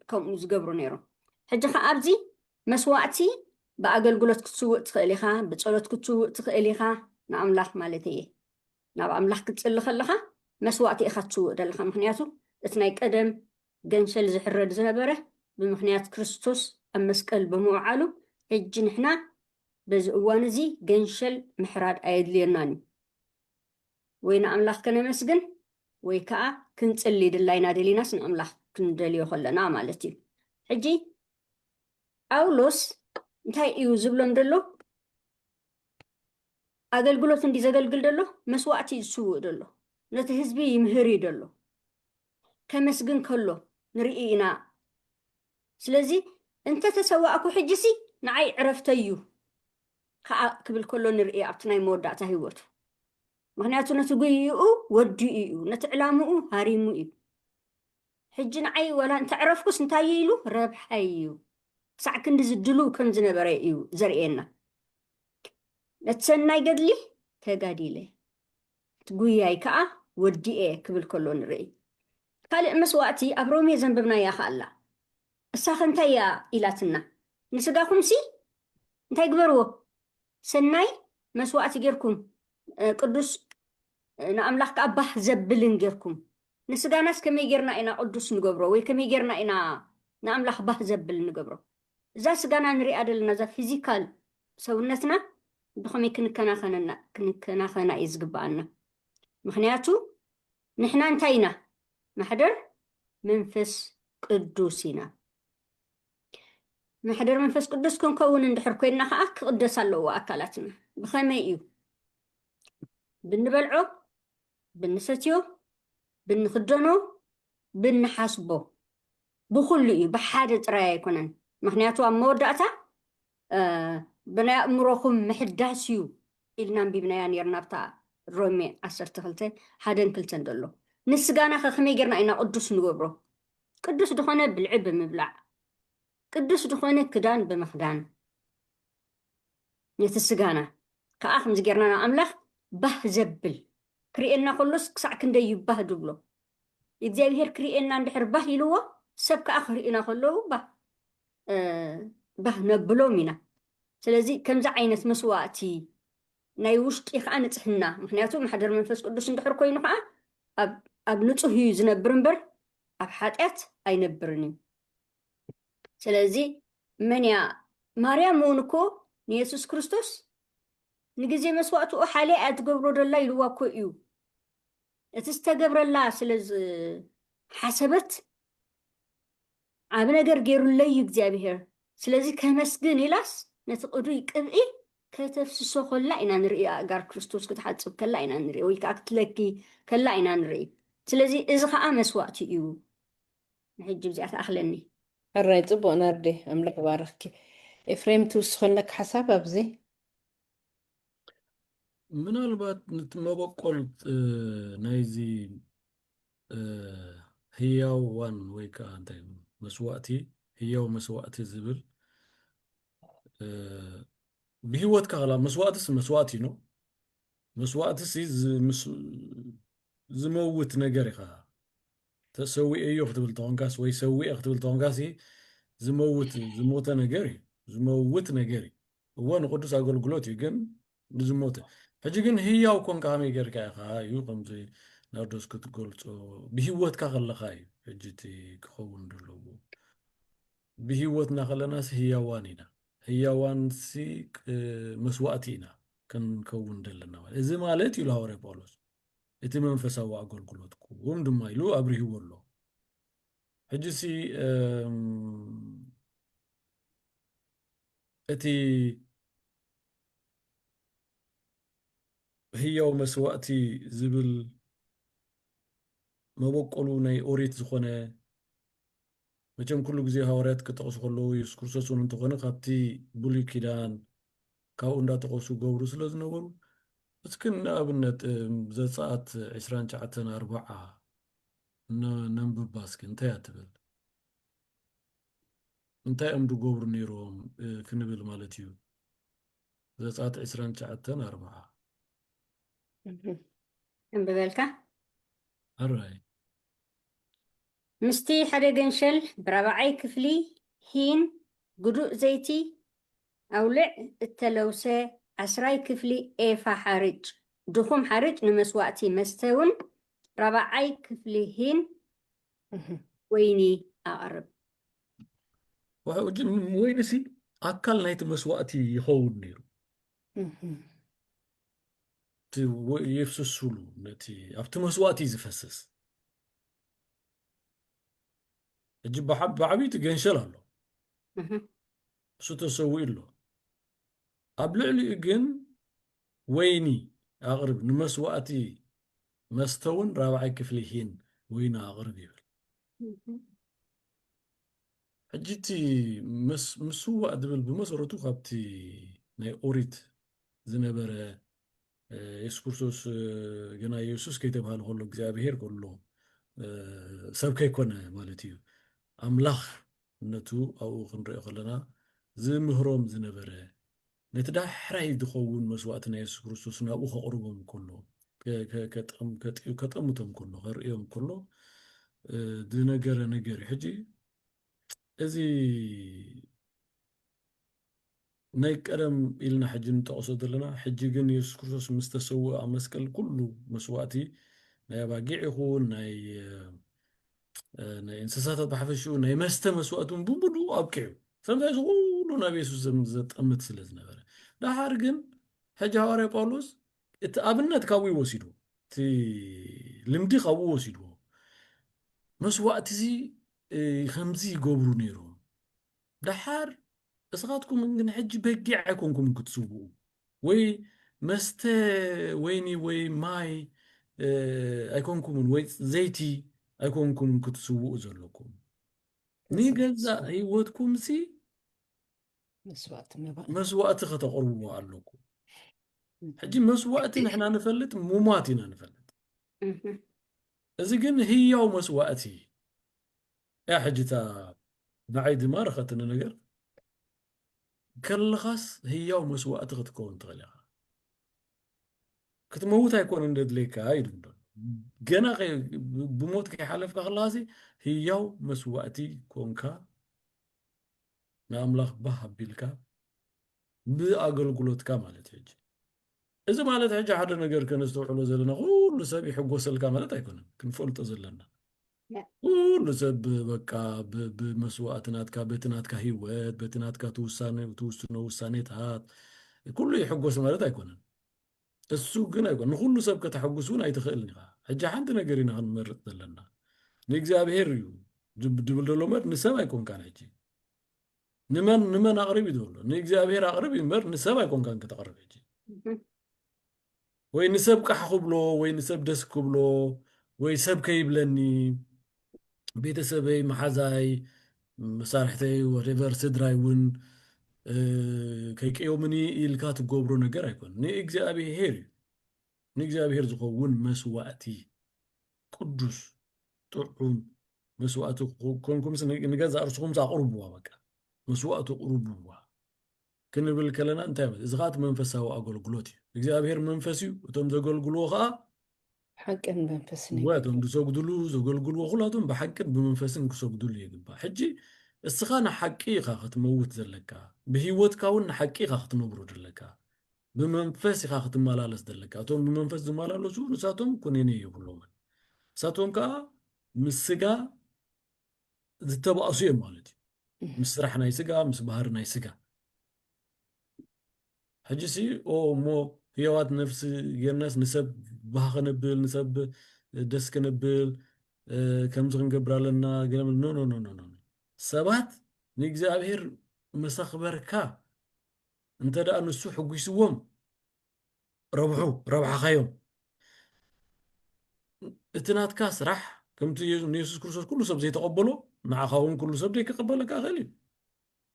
ከምኡ ዝገብሩ ነይሮም ሕጂ ከዓ ኣብዚ መስዋዕቲ ብኣገልግሎት ክትስውእ ትኽእል ኢኻ ብፀሎት ክትስውእ ትኽእል ኢኻ ንኣምላኽ ማለት እየ ናብ ኣምላኽ ክትፅሊ ከለኻ መስዋዕቲ ኢኻ ትስውእ ዘለኻ ምክንያቱ እቲ ናይ ቀደም ገንሸል ዝሕረድ ዝነበረ ብምክንያት ክርስቶስ ኣብ መስቀል ብምውዓሉ ሕጂ ንሕና በዚ እዋን እዚ ገንሸል ምሕራድ ኣየድልየናን እዩ ወይ ንኣምላኽ ከነመስግን ወይ ከዓ ክንፅሊ ድላይና ደሊናስ ንኣምላኽ ክንደልዮ ከለና ማለት እዩ ሕጂ ጳውሎስ እንታይ እዩ ዝብሎም ደሎ ኣገልግሎት እንዲ ዘገልግል ደሎ መስዋዕቲ ዝስውእ ደሎ ነቲ ህዝቢ ይምህር እዩ ደሎ ከመስግን ከሎ ንርኢ ኢና ስለዚ እንተ ተሰዋእኩ ሕጂሲ ንዓይ ዕረፍተዩ ከዓ ክብል ከሎ ንርኢ ኣብቲ ናይ መወዳእታ ህይወቱ ምክንያቱ ነቲ ጉይኡ ወዲኡ እዩ ነቲ ዕላምኡ ሃሪሙ እዩ ሕጂ ንዓይ ወላ እንተ ዕረፍኩስ እንታይ ኢሉ ረብሓ እዩ ክሳዕ ክንዲ ዝድሉ ከም ዝነበረ እዩ ዘርእየና ነቲ ሰናይ ገድሊ ተጋዲለ እቲ ጉያይ ከዓ ወዲኤ ክብል ከሎ ንርኢ ካልእ መስዋዕቲ ኣብ ሮሜ ዘንብብናያ ከኣላ እሳኸ እንታይ እያ ኢላትና ንስጋኹምሲ እንታይ ግበርዎ ሰናይ መስዋዕቲ ጌርኩም ቅዱስ ንኣምላኽ ከዓ ባህ ዘብልን ጌርኩም ንስጋናስ ከመይ ጌርና ኢና ቅዱስ ንገብሮ ወይ ከመይ ጌርና ኢና ንኣምላኽ ባህ ዘብል ንገብሮ እዛ ስጋና ንሪኣ ዘለና እዛ ፊዚካል ሰውነትና ብኸመይ ክንከናኸና እዩ ዝግባአና ምክንያቱ ንሕና እንታይ ኢና ማሕደር መንፈስ ቅዱስ ኢና ማሕደር መንፈስ ቅዱስ ክንከውን እንድሕር ኮይንና ከዓ ክቅደስ ኣለዎ ኣካላትና ብኸመይ እዩ ብንበልዖ ብንሰትዮ ብንክደኖ ብንሓስቦ ብኩሉ እዩ ብሓደ ጥራይ ኣይኮነን ምክንያቱ ኣብ መወዳእታ ብናይ ኣእምሮኹም ምሕዳስ እዩ ኢልና ኣንቢብናያ ነርና ኣብታ ሮሜ 12:1-2 ደሎ ንስጋና ከመይ ጌርና ኢና ቅዱስ ንገብሮ ቅዱስ ድኾነ ብልዒ ብምብላዕ ቅዱስ ድኾነ ክዳን ብምኽዳን ነቲ ስጋና ከዓ ከምዚ ጌርና ኣምላኽ ባህ ዘብል ክሪኤና ከሎስ ክሳዕ ክንደይ ይባህ ድብሎ እግዚአብሔር ክሪኤና እንድሕር ባህ ኢልዎ ሰብ ከዓ ክሪእና ከለዉ ባህ ነብሎም ኢና ስለዚ ከምዚ ዓይነት መስዋእቲ ናይ ውሽጢ ከዓ ንፅህና ምክንያቱ ማሕደር መንፈስ ቅዱስ እንድሕር ኮይኑ ከዓ ኣብ ንጹህ እዩ ዝነብር እምበር ኣብ ሓጢአት ኣይነብርን እዩ ስለዚ መንያ ማርያም እውን እኮ ንየሱስ ክርስቶስ ንግዜ መስዋእትኡ ሓልያ እያ ትገብሮ ደላ ኢልዋ እኮ እዩ እቲ ዝተገብረላ ስለ ሓሰበት ዓብ ነገር ገይሩለይ እግዚአብሔር ስለዚ ከመስግን ኢላስ ነቲ ቅዱይ ቅብኢ ከተፍስሶ ከላ ኢና ንርኢ ኣጋር ክርስቶስ ክትሓፅብ ከላ ኢና ንርኢ ወይ ከዓ ክትለኪ ከላ ኢና ንርኢ ስለዚ እዚ ከዓ መስዋእቲ እዩ ንሕጂ ብዚኣ ተኣኽለኒ ሕራይ ፅቡቅ ናርዲ ኣምላኽ ባረኽኪ ኤፍሬም ትውስኸለክ ሓሳብ ኣብዚ ምናልባት ንትመበቆል ናይዚ ህያዋን ወይ ከዓ እንታይ መስዋእቲ ህያው መስዋእቲ ዝብል ብሂወትካ ከላ መስዋእትስ መስዋእቲ ነው መስዋእትስ ዝመውት ነገር ኢኻ ተሰዊእዮ ክትብል ተኾንካስ ወይ ሰዊእ ክትብል ተኾንካስ ዝሞተ ነገር እዩ ዝመውት ነገር እዩ እወ ንቅዱስ ኣገልግሎት እዩ ግን ንዝሞተ ሕጂ ግን ህያው ኮንካ ከመይ ጌርካ ኢኻ እዩ ከምዚ ናርዶስ ክትገልፆ ብሂወትካ ከለካ እዩ ሕጂ እቲ ክኸውን ዘለዎ ብሂወትና ከለናስ ህያዋን ኢና ህያዋንሲ መስዋእቲ ኢና ክንከውን ዘለና ማለት እዚ ማለት ኢሉ ሐዋርያ ጳውሎስ እቲ መንፈሳዊ ኣገልግሎት ኩም ድማ ኢሉ ኣብርሂዎ ኣሎ ሕጂሲ እቲ ህያው መስዋእቲ ዝብል መበቆሉ ናይ ኦሪት ዝኾነ መቸም ኩሉ ግዜ ሐዋርያት ክጠቕሱ ከለዉ ኢየሱስ ክርስቶስ እውን እንተኾነ ካብቲ ብሉይ ኪዳን ካብኡ እንዳጠቐሱ ገብሩ ስለ ዝነበሩ እስኪ ንኣብነት ዘፀኣት 29:40 ነንብባ እስኪ እንታይ እያ ትብል እንታይ እዮም ዝገብሩ ነይሮም ክንብል ማለት እዩ ዘፀኣት 29:40 እንብበልካ ኣራይ ምስቲ ሓደ ገንሸል ብራብዓይ ክፍሊ ሂን ጉዱእ ዘይቲ ኣውልዕ እተለውሰ 10 ክፍሊ ኤፋ ሓርጭ ድኹም ሓርጭ ንመስዋእቲ መስተ እውን 4 ክፍሊ ሂን ወይኒ ኣቕርብ ወይንሲ ኣካል ናይቲ መስዋእቲ ይኸውን ነይሩ የፍስሱሉ ነቲ ኣብቲ መስዋእቲ ዝፈስስ ሕጂ ብዓብይቲ ገንሸል ኣሎ እሱ ተሰዊኡ ኣሎ ኣብ ልዕሊኡ ግን ወይኒ ኣቕርብ ንመስዋእቲ መስተ እውን 4 ክፍሊ ሂን ወይኒ ኣቕርብ ይብል ሕጂ እቲ ምስዋእ ዝብል ብመሰረቱ ካብቲ ናይ ኦሪት ዝነበረ ኢየሱስ ክርስቶስ ገና ኢየሱስ ከይተባሃለ ከሎ እግዚኣብሔር ከሎ ሰብ ከይኮነ ማለት እዩ ኣምላኽ ነቱ ኣብኡ ክንሪኦ ከለና ዝምህሮም ዝነበረ ነቲ ዳሕራይ ዝኸውን መስዋእቲ ናይ ኢየሱስ ክርስቶስ ናብኡ ከቕርቦም ከሎ ከጠሙቶም ከሎ ከርእዮም ከሎ ዝነገረ ነገር ሕጂ እዚ ናይ ቀደም ኢልና ሕጂ ንጠቕሶ ዘለና ሕጂ ግን ኢየሱስ ክርስቶስ ምስ ተሰውአ ኣብ መስቀል ኩሉ መስዋእቲ ናይ ኣባጊዕ ይኹን ናይ እንስሳታት ብሓፈሽኡ ናይ መስተ መስዋእቱን ብሙሉእ ኣብቂዑ ስለምንታይ እዚ ኩሉ ናብ ኢየሱስ ዘጠምት ስለ ዝነበረ ዳሓር ግን ሕጂ ሐዋርያ ጳውሎስ እቲ ኣብነት ካብኡ ይወሲዱ እቲ ልምዲ ካብኡ ወሲድዎ መስዋእቲ እዚ ከምዚ ይገብሩ ነይሮም ዳሓር እስኻትኩም ግን ሕጂ በጊዕ ኣይኮንኩም ክትስውኡ ወይ መስተ ወይኒ ወይ ማይ ኣይኮንኩምን ወይ ዘይቲ ኣይኮንኩም ክትስውኡ ዘለኩም ንገዛእ ሂወትኩም ሲ መስዋእቲ ከተቕርብዎ ኣለኩም ሕጂ መስዋእቲ ንሕና ንፈልጥ ሙማት ኢና ንፈልጥ እዚ ግን ህያው መስዋእቲ ያ ሕጂታ ንዓይ ድማ ረኸትኒ ነገር ከለኻስ ህያው መስዋእቲ ክትከውን ትኽእል ኢኻ ክትመውት ኣይኮነን ደድለይካ ኢሉ ገና ብሞት ከይሓለፍካ ከለኻሲ ህያው መስዋእቲ ኮንካ ንኣምላኽ ባህ ኣቢልካ ብኣገልግሎትካ ማለት እዩ እዚ ማለት ሕጂ ሓደ ነገር ከነስተውዕሎ ዘለና ኩሉ ሰብ ይሕጎሰልካ ማለት ኣይኮነን ክንፈልጦ ዘለና ኩሉ ሰብ በቃ ብመስዋእትናትካ በትናትካ ህይወት በትናትካ ትውስኖ ውሳኔታት ኩሉ ይሕጎስ ማለት ኣይኮነን እሱ ግን ኣይኮን ንኩሉ ሰብ ከተሐጉስ እውን ኣይትኽእልን ኢኻ ሕጂ ሓንቲ ነገር ኢና ክንመርጥ ዘለና ንእግዚኣብሔር እዩ ድብል ደሎ መድ ንሰብ ኣይኮንካን ሕጂ ንመን ኣቕርብ እዩ ደሎ ንእግዚኣብሔር ኣቕርብ እዩ እምበር ንሰብ ኣይኮንካን ከተቕርብ ሕጂ ወይ ንሰብ ቃሕ ክብሎ ወይ ንሰብ ደስ ክብሎ ወይ ሰብ ከይብለኒ ቤተሰበይ መሓዛይ መሳርሕተይ ወቴቨር ስድራይ እውን ከይቀዮምኒ ኢልካ ትገብሮ ነገር ኣይኮን ንእግዚኣብሔር እዩ ንእግዚኣብሔር ዝኸውን መስዋእቲ ቅዱስ ጥዑም መስዋእቲ ኮንኩምስ ንገዛ እርስኹም ኣቕርብዋ በቃ መስዋእቲ ቅርብዋ ክንብል ከለና እንታይ ማለት እዚ ኻት መንፈሳዊ ኣገልግሎት እዩ እግዚአብሔር መንፈስ እዩ እቶም ዘገልግልዎ ከዓ ሓቅን መንፈስን ወቶም ዝሰግድሉ ዘገልግልዎ ኩላቶም ብሓቅን ብመንፈስን ክሰግድሉ ይግባእ ሕጂ እስኻ ንሓቂ ኢኻ ክትመውት ዘለካ ብሂወትካ እውን ንሓቂ ኢኻ ክትነብሩ ዘለካ ብመንፈስ ኢኻ ክትመላለስ ዘለካ እቶም ብመንፈስ ዝመላለሱ ንሳቶም ኩነኔ የብሎምን ንሳቶም ከዓ ምስ ስጋ ዝተባእሱ እዮም ማለት እዩ ምስ ስራሕ ናይ ስጋ ምስ ባህሪ ናይ ስጋ ሕጂሲ እሞ ህያዋት ነፍሲ ጌርናስ ንሰብ ባህ ክንብል ንሰብ ደስ ክንብል ከምዚ ክንገብር ኣለና ኖ ኖ ኖ ኖ ሰባት ንእግዚኣብሔር መሰኽበርካ እንተ ደኣ ንሱ ሕጒስዎም ረብሓኻዮም እቲ ናትካ ስራሕ ከምቲ ንየሱስ ክርስቶስ ኩሉ ሰብ ዘይተቐበሎ ንዓኻ እውን ኩሉ ሰብ ዘይክቐበለካ ክእል እዩ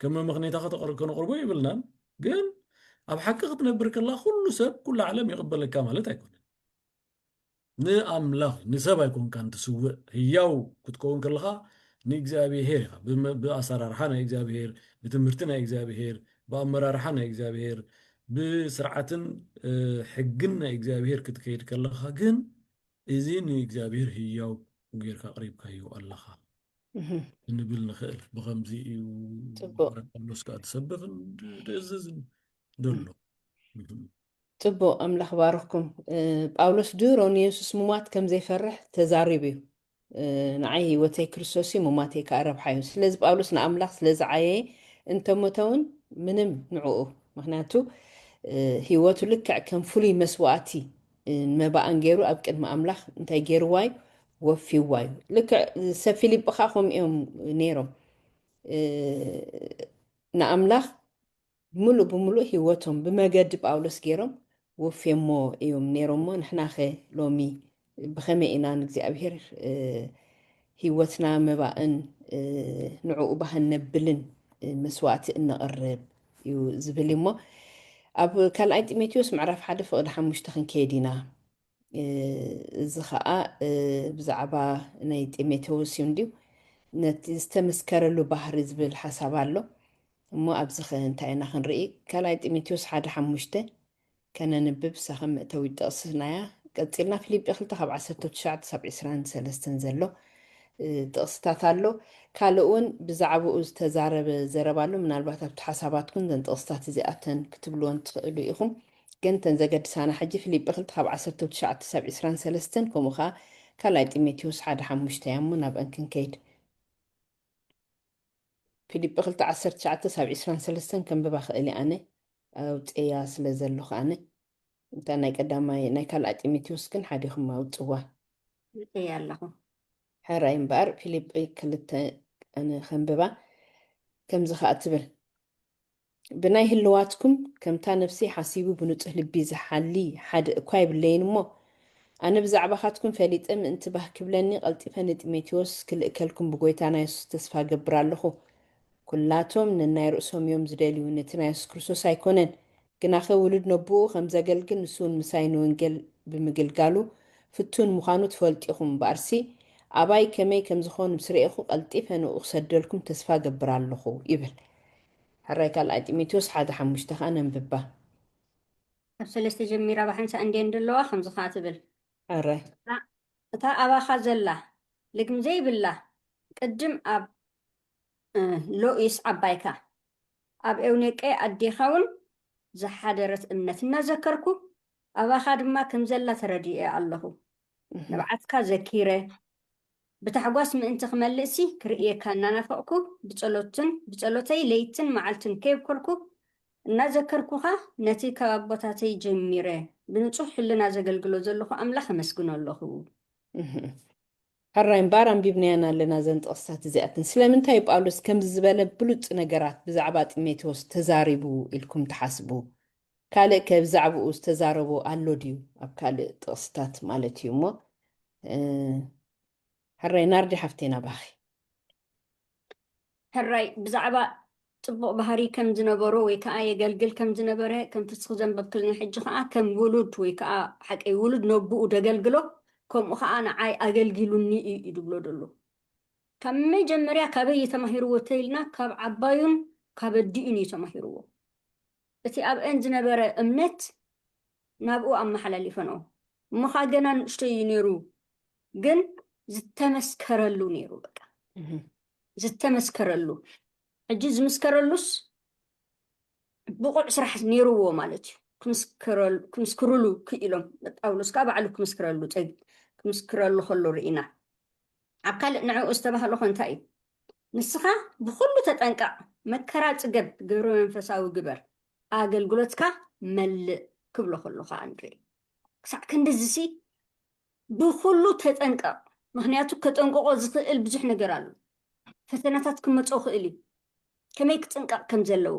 ከም መምኽኔታኻ ከነቕርቦ ይብልናን ግን ኣብ ሓቂ ክትነብር ከላ ኩሉ ሰብ ኩሉ ዓለም ይቕበለካ ማለት ኣይኮነን ንኣምላኽ ንሰብ ኣይኮንካን ትስውዕ ህያው ክትከውን ከለኻ ንእግዚኣብሔር ኢኻ ብኣሰራርሓ ናይ እግዚኣብሔር ብትምህርቲ ናይ እግዚኣብሔር ብኣመራርሓ ናይ እግዚኣብሔር ብስርዓትን ሕግን ናይ እግዚኣብሔር ክትከይድ ከለኻ ግን እዚ ንእግዚኣብሔር ህያው ጌርካ ቅሪብካዮ ኣለኻ ንብል ንኽእል ብከምዚ እዩ ጳውሎስ ከዓ ትሰብኽን ትእዝዝን ደሎ ፅቡቅ ኣምላኽ ባረኽኩም ጳውሎስ ድሮ ንየሱስ ምሟት ከም ዘይፈርሕ ተዛሪቡ እዩ ንዓይ ሂወተይ ክርስቶስ እዩ ምሟተይ ከዓ ረብሓ እዩ ስለዚ ጳውሎስ ንኣምላኽ ስለዝዓየየ እንተሞተውን ምንም ንዕኡ ምክንያቱ ሂወቱ ልክዕ ከም ፍሉይ መስዋእቲ መባእን ገይሩ ኣብ ቅድሚ ኣምላኽ እንታይ ገይርዋ እዩ ወፊዋ እዩ ልክዕ ሰብ ፊልጵ ከዓ ከምኡ እዮም ነይሮም ንኣምላኽ ሙሉእ ብምሉእ ሂወቶም ብመገዲ ጳውሎስ ገይሮም ወፍየሞ እዮም ነይሮሞ ንሕና ኸ ሎሚ ብኸመይ ኢና ንእግዚኣብሔር ሂወትና መባእን ንዕኡ ባህ ነብልን መስዋእቲ እነቕርብ እዩ ዝብል እሞ ኣብ ካልኣይ ጢሞቴዎስ ምዕራፍ 1 ፍቕዲ 5 ክንከይድ ኢና እዚ ከዓ ብዛዕባ ናይ ጢሞቴዎስ እዩ እንድዩ ነቲ ዝተመስከረሉ ባህሪ ዝብል ሓሳብ ኣሎ እሞ ኣብዚ ኸ እንታይ ኢና ክንርኢ ካልኣይ ጢሞቴዎስ 1:5 ከነንብብ ሳኸም መእተዊ ጥቕስናያ ቀፂልና ፊልጵ 2 ካብ 19-23 ዘሎ ጥቕስታት ኣሎ ካልእ እውን ብዛዕባኡ ዝተዛረበ ዘረባሉ ምናልባት ኣብቲ ሓሳባትኩም ዘን ጥቕስታት እዚኣተን ክትብልዎን ትኽእሉ ኢኹም ግን ተን ዘገድሳና ሕጂ ፊልጵ 2 ካብ 19-23 ከምኡ ከዓ ካልኣይ ጢሞቴዎስ 1:5 እያ እሞ ናብአን ክንከይድ ፊልጵ 2:19-23 ከንብባ ክእል ኣነ ኣውፅያ ስለ ዘለኹ ኣነ እንታ ናይ ቀዳማይ ናይ ካልኣይ ጢሞቴዎስ ግን ሓዲኹም ኣውፅዋ እያ ኣለኹ ሕራይ እምበር ፊልጵ 2 ኣነ ከንብባ ከምዚ ከዓ ትብል ብናይ ህልዋትኩም ከምታ ነፍሲ ሓሲቡ ብንጹህ ልቢ ዝሓሊ ሓደ እኳ ይብለይን እሞ ኣነ ብዛዕባኻትኩም ፈሊጠ ምእንቲ ባህ ክብለኒ ቀልጢፈ ንጢሞቴዎስ ክልእከልኩም ብጎይታ ናይ የሱስ ተስፋ ገብር ኣለኹ ኩላቶም ነናይ ርእሶም እዮም ዝደልዩ ነቲ ናይ የሱስ ክርስቶስ ኣይኮነን ግናኸ ውሉድ ነብኡ ከም ዘገልግል ንሱን ምሳይ ንወንጌል ብምግልጋሉ ፍቱን ምዃኑ ትፈልጢኹም በርሲ ኣባይ ከመይ ከም ዝኾኑ ምስ ርኢኹ ቀልጢፈ ንኡ ክሰደልኩም ተስፋ ገብር ኣለኹ ይብል ሕራይ ካልኣይ ጢሞቴዎስ 1:5 ከዓ ነንብባ ኣብ 3 ጀሚራ ባሕንሳ እንዴን ደለዋ ከምዚ ከዓ ትብል ሕራይ እታ ኣባኻ ዘላ ልግም ዘይብላ ቅድም ኣብ ሎኢስ ዓባይካ ኣብ ኤውኔቄ ኣዴኻውን ዝሓደረት እምነት እናዘከርኩ ኣባኻ ድማ ከም ዘላ ተረዲኤ ኣለኹ ንብዓትካ ዘኪረ ብታሕጓስ ምእንቲ ክመልእሲ ክርእየካ እናናፈቕኩ ብጸሎተይ ለይትን መዓልትን ከይብኮልኩ እናዘከርኩኻ ነቲ ከባቦታተይ ጀሚረ ብንጹሕ ሕልና ዘገልግሎ ዘለኹ ኣምላኽ ኣመስግኖ ኣለኹ ሕራይ እምበር ኣንቢብናያን ኣለና ዘን ጥቕስታት እዚኣትን ስለምንታይ ጳውሎስ ከምዚ ዝበለ ብሉፅ ነገራት ብዛዕባ ጢሞቴዎስ ተዛሪቡ ኢልኩም ትሓስቡ ካልእ ከብዛዕባኡ ዝተዛረቦ ኣሎ ድዩ ኣብ ካልእ ጥቕስታት ማለት እዩ እሞ ሕራይ ናርዲ ሓፍቴና ባኺ ሕራይ ብዛዕባ ጽቡቕ ባህሪ ከም ዝነበሮ ወይ ከዓ የገልግል ከም ዝነበረ ከም ፍስኽ ዘንበብክልና ሕጂ ከዓ ከም ውሉድ ወይ ከዓ ሓቀይ ውሉድ ነብኡ ደገልግሎ ከምኡ ከዓ ንዓይ ኣገልጊሉኒ እዩ ድብሎ ደሎ ካብ መጀመርያ ካበይ ተማሂርዎ ተይልና ካብ ዓባዩን ካብ ኣዲኡን እዩ ተማሂርዎ እቲ ኣብአን ዝነበረ እምነት ናብኡ ኣመሓላሊፈንኦ እሞኻ ገና ንእሽቶ እዩ ነይሩ ግን ዝተመስከረሉ ነይሩ በቃ ዝተመስከረሉ ሕጂ ዝምስከረሉስ ብቑዕ ስራሕ ነይሩዎ ማለት እዩ ክምስክርሉ ክኢሎም ጳውሎስ ከዓ ባዕሉ ክምስክረሉ ከሎ ርኢና ኣብ ካልእ ንዕኡ ዝተባሃለ እንታይ እዩ ንስኻ ብኩሉ ተጠንቀቕ መከራ ፅገብ ግብረ መንፈሳዊ ግበር ኣገልግሎትካ መልእ ክብሎ ከሎ ከዓ ንርኢ ክሳዕ ክንዲዚ ብኩሉ ተጠንቀቕ ምክንያቱ ከጠንቀቆ ዝኽእል ብዙሕ ነገር ኣሎ ፈተናታት ክመፅኡ ክእል እዩ ከመይ ክጥንቀቕ ከም ዘለዎ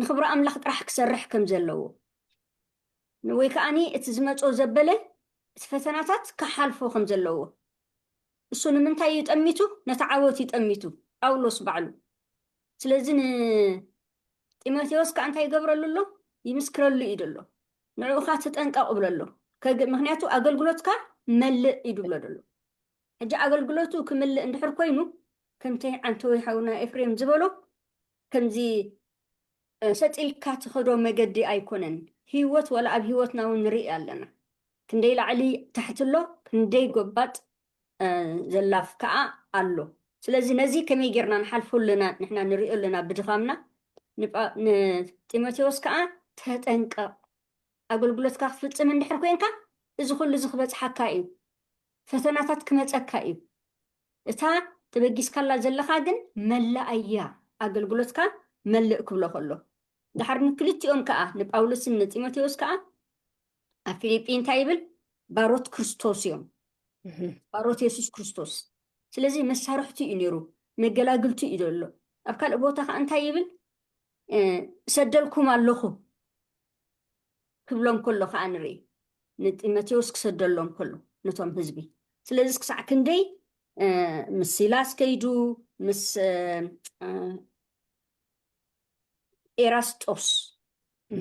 ንኽብሪ ኣምላኽ ጥራሕ ክሰርሕ ከም ዘለዎ ወይ ከዓኒ እቲ ዝመፆ ዘበለ እቲ ፈተናታት ክሓልፎ ከም ዘለዎ እሱ ንምንታይ እዩ ጠሚቱ ነቲ ዓወት ይጠሚቱ ጳውሎስ ባዕሉ ስለዚ ጢሞቴዎስ ከዓ እንታይ ይገብረሉ ኣሎ ይምስክረሉ እዩ ደሎ ንዕኡኻ ተጠንቀቕ ብሎ ኣሎ ምክንያቱ ኣገልግሎትካ መልእ ይድብሎ ደሎ ሕጂ ኣገልግሎቱ ክምልእ እንድሕር ኮይኑ ከምቲ ዓንተ ወይ ሓውና ኤፍሬም ዝበሎ ከምዚ ሰጢልካ ትኸዶ መገዲ ኣይኮነን ህይወት ወላ ኣብ ህይወትና እውን ንርኢ ኣለና ክንደይ ላዕሊ ታሕትሎ ክንደይ ጎባጥ ዘላፍ ከዓ ኣሎ ስለዚ ነዚ ከመይ ጌርና ንሓልፈለና ንሕና ንሪኦ ኣለና ብድኻምና ንጢሞቴዎስ ከዓ ተጠንቀቕ ኣገልግሎትካ ክፍፅም እንድሕር ኮንካ እዚ ኩሉ እዚ ክበፅሓካ እዩ ፈተናታት ክመፀካ እዩ እታ ተበጊስካላ ዘለካ ግን መላእያ ኣገልግሎትካ መልእ ክብሎ ከሎ ድሓር ንክልቲኦም ከዓ ንጳውሎስን ንጢሞቴዎስ ከዓ ኣብ ፊልጵ እንታይ ይብል ባሮት ክርስቶስ እዮም ባሮት የሱስ ክርስቶስ ስለዚ መሳርሕቲ እዩ ነይሩ መገላግልቲ እዩ ደሎ ኣብ ካልእ ቦታ ከዓ እንታይ ይብል ሰደልኩም ኣለኹ ክብሎም ከሎ ከዓ ንርኢ ንጢሞቴዎስ ክሰደሎም ከሎ ነቶም ህዝቢ ስለዚ ክሳዕ ክንደይ ምስ ሲላስ ከይዱ ምስ ኤራስጦስ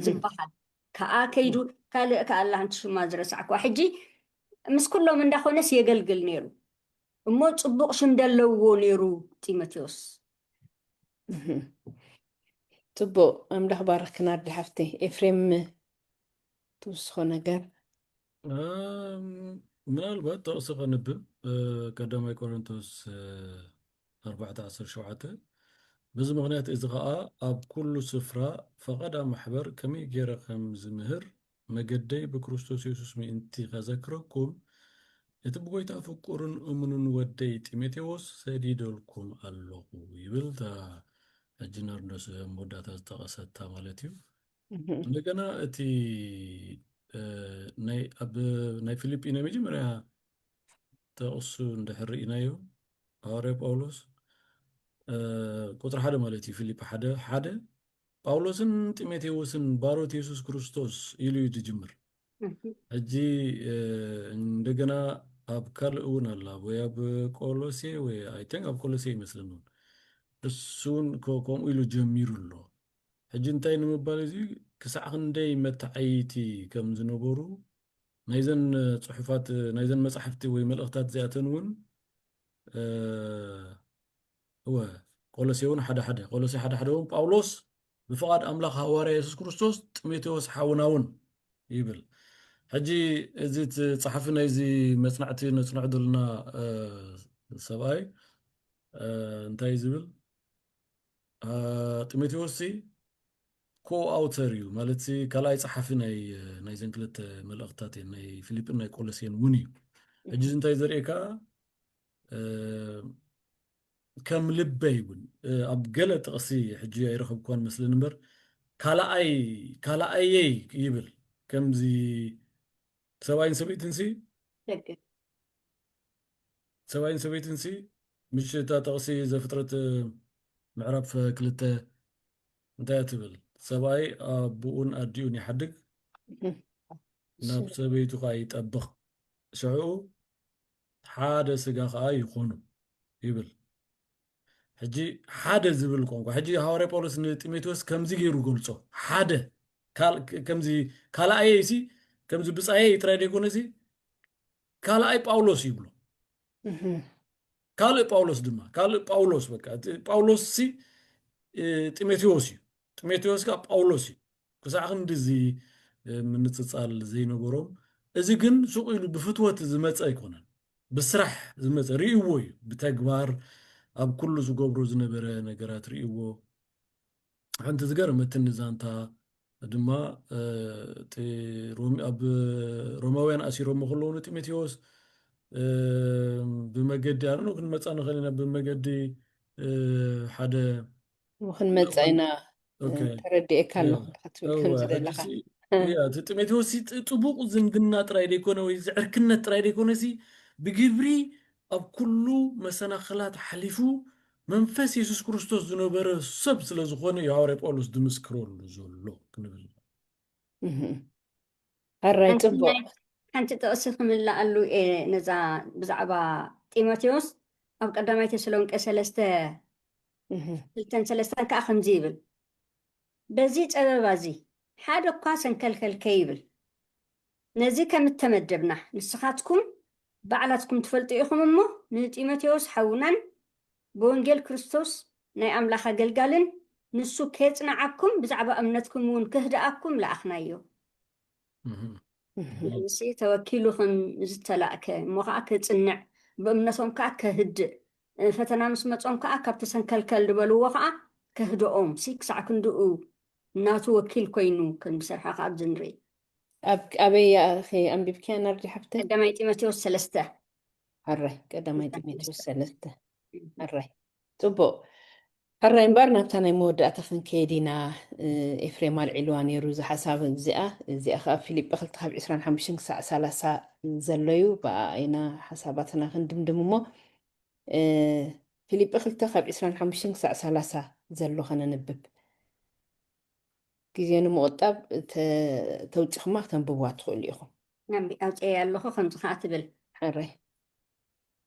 ዝበሃል ከዓ ከይዱ ካልእ ከዓ ኣላ ሓንቲ ሽማ ዝረሳዕኳ ሕጂ ምስ ኩሎም እንዳኾነስ የገልግል ነይሩ እሞ ፅቡቕ ሽም ደለዎ ነይሩ ጢሞቴዎስ ፅቡቕ ኣምላኽ ባረክና ኣዲ ሓፍተይ ኤፍሬም ትውስኾ ነገር ምናልባት ጥቕሲ ኸንብብ ቀዳማይ ቆሮንቶስ 4:17 በዚ ምክንያት እዚ ከዓ ኣብ ኩሉ ስፍራ ፈቐዳ ማሕበር ከመይ ገይረ ከም ዝምህር መገደይ ብክርስቶስ የሱስ ምእንቲ ከዘክረኩም እቲ ብጎይታ ፍቁርን እሙንን ወደይ ጢሞቴዎስ ሰዲደልኩም ኣለኹ ይብል እታ ሕጂ ናርዶስ መወዳእታ ዝጠቐሰታ ማለት እዩ እንደገና እቲ ናይ ፊልጵ ናይ መጀመርያ ተቕሱ እንድሕር ርኢናዮ ሐዋርያ ጳውሎስ ቁጥሪ 1 ማለት እዩ ፊልጵ 1:1 ጳውሎስን ጢሞቴዎስን ባሮት የሱስ ክርስቶስ ኢሉ እዩ ዝጅምር ሕጂ እንደገና ኣብ ካልእ እውን ኣላ ወይ ኣብ ቆሎሴ ወይ ኣይተን ኣብ ቆሎሴ ይመስለኒ እሱን ከምኡ ኢሉ ጀሚሩ ኣሎ ሕጂ እንታይ ንምባል እዚ ክሳዕ ክንደይ መታዓይቲ ከም ዝነበሩ ናይዘን ጽሑፋት ናይዘን መጻሕፍቲ ወይ መልእኽታት እዚኣተን እውን هو ቆሎሴውን ሓደ ቆሎሴ ሓደ እውን ጳውሎስ ብፍቓድ ኣምላኽ ሃዋርያ ኢየሱስ ክርስቶስ ጢሞቴዎስ ሓውናውን ይብል ሕጂ እዚ ጸሓፊ ናይዚ መጽናዕቲ ነጽንዕ ዘለና ሰብኣይ እንታይ ዝብል ጢሞቴዎስ ኮ ኣውተር እዩ ማለት ካልኣይ ጸሓፊ ናይዘን ክልተ መልእኽታት ናይ ፊልጵን ናይ ቆሎሴን እውን እዩ ሕጂ እንታይ ዘርእየካ ከም ልበይ እውን ኣብ ገለ ጥቕሲ ሕጂ ኣይረኸብኳን መስሊ እምበር ካልኣየይ ይብል ከምዚ ሰብኣይን ሰበይትን ምሽታ ጥቕሲ ዘፍጥረት ምዕራፍ 2 እንታይ ትብል ሰብኣይ ኣቦኡን ኣዲኡን ይሓድግ ናብ ሰበይቱ ከዓ ይጠብቕ ሽዑ ሓደ ስጋ ከዓ ይኾኑ ይብል ሕጂ ሓደ ዝብል ቋንቋ ሕጂ ሃዋርያ ጳውሎስ ንጢሞቴዎስ ከምዚ ገይሩ ገልጾ ሓደ ከምዚ ካልኣየሲ ከምዚ ብጻየ ይጥራይ ደይኮነሲ ካልኣይ ጳውሎስ ይብሎ ካልእ ጳውሎስ ድማ ካልእ ጳውሎስ በቃ ጳውሎስ ጢሞቴዎስ እዩ ጢሞቴዎስ ከዓ ጳውሎስ እዩ ክሳዕ ክንዲዚ ምንጽጻል ዘይነበሮም እዚ ግን ሱቕ ኢሉ ብፍትወት ዝመፀ ኣይኮነን ብስራሕ ዝመፀ ርእይዎ እዩ ብተግባር ኣብ ኩሉ ዝገብሮ ዝነበረ ነገራት ርእይዎ ሓንቲ ዝገርመትን ዛንታ ድማ ኣብ ሮማውያን ኣሲሮም ከለዉ ጢሞቴዎስ ብመገዲ ኣነ ክንመፃ ንኽእል ኢና ብመገዲ ሓደ ክንመፃ ኢና ተረዲእካ ኣለኹ ክትብል ከም ዝደለኻ ጢሞቴዎስ ፅቡቕ ዝምድና ጥራይ ደይኮነ ወይ ዝዕርክነት ጥራይ ደይኮነሲ ብግብሪ ኣብ ኩሉ መሰናኽላት ሓሊፉ መንፈስ ኢየሱስ ክርስቶስ ዝነበረ ሰብ ስለ ዝኾነ ሃዋርያ ጳውሎስ ድምስክረሉ ዘሎ ክንብል ኣራይ ፅቡቕ ሓንቲ ጥቕሲ ክምላኣሉ እየ ነዛ ብዛዕባ ጢሞቴዎስ ኣብ ቀዳማይ ተሰሎንቄ 3:2-3 ከዓ ከምዚ ይብል በዚ ፀበባ እዚ ሓደ እኳ ሰንከልከልከ ይብል ነዚ ከም እተመደብና ንስኻትኩም ባዕላትኩም ትፈልጡ ኢኹም እሞ ንጢሞቴዎስ ሓውናን ብወንጌል ክርስቶስ ናይ ኣምላኽ ኣገልጋልን ንሱ ከጽንዓኩም ብዛዕባ እምነትኩም እውን ክህድኣኩም ለኣኽናዮ እዚ ተወኪሉ ከም ዝተላእከ እሞ ከዓ ክጽንዕ ብእምነቶም ከዓ ከህድእ ፈተና ምስ መጾም ከዓ ካብቲ ሰንከልከል ዝበልዎ ከዓ ከህድኦም ክሳዕ ክንድኡ እናቱ ወኪል ኮይኑ ከም ዝሰርሓ ከዓ ኣብዚ ንርኢ ኣበይ ኣንቢብክያ ናርዲ ሓፍተ ቀዳማይ ጢሞቴዎስ 3 ኣራይ ቀዳማይ ጢሞቴዎስ 3 ኣራይ ፅቡቕ ኣራይ እምበር ናብታ ናይ መወዳእታ ክንከይድ ኢና ኤፍሬም ኣልዒልዋ ነይሩ እዚ ሓሳብ እዚኣ ከዓ ፊልጵ 2:25-30 ዘለዩ ብኣ ኢና ሓሳባትና ክንድምድም እሞ ፊልጵ 2:25-30 ዘሎ ከነንብብ ግዜ ንምቁጣብ ተውፅኽማ ክተንብብዋ ትኽእሉ ኢኹም ኣውፅአ ኣለኹ ከምዚ ከዓ ትብል ኣራይ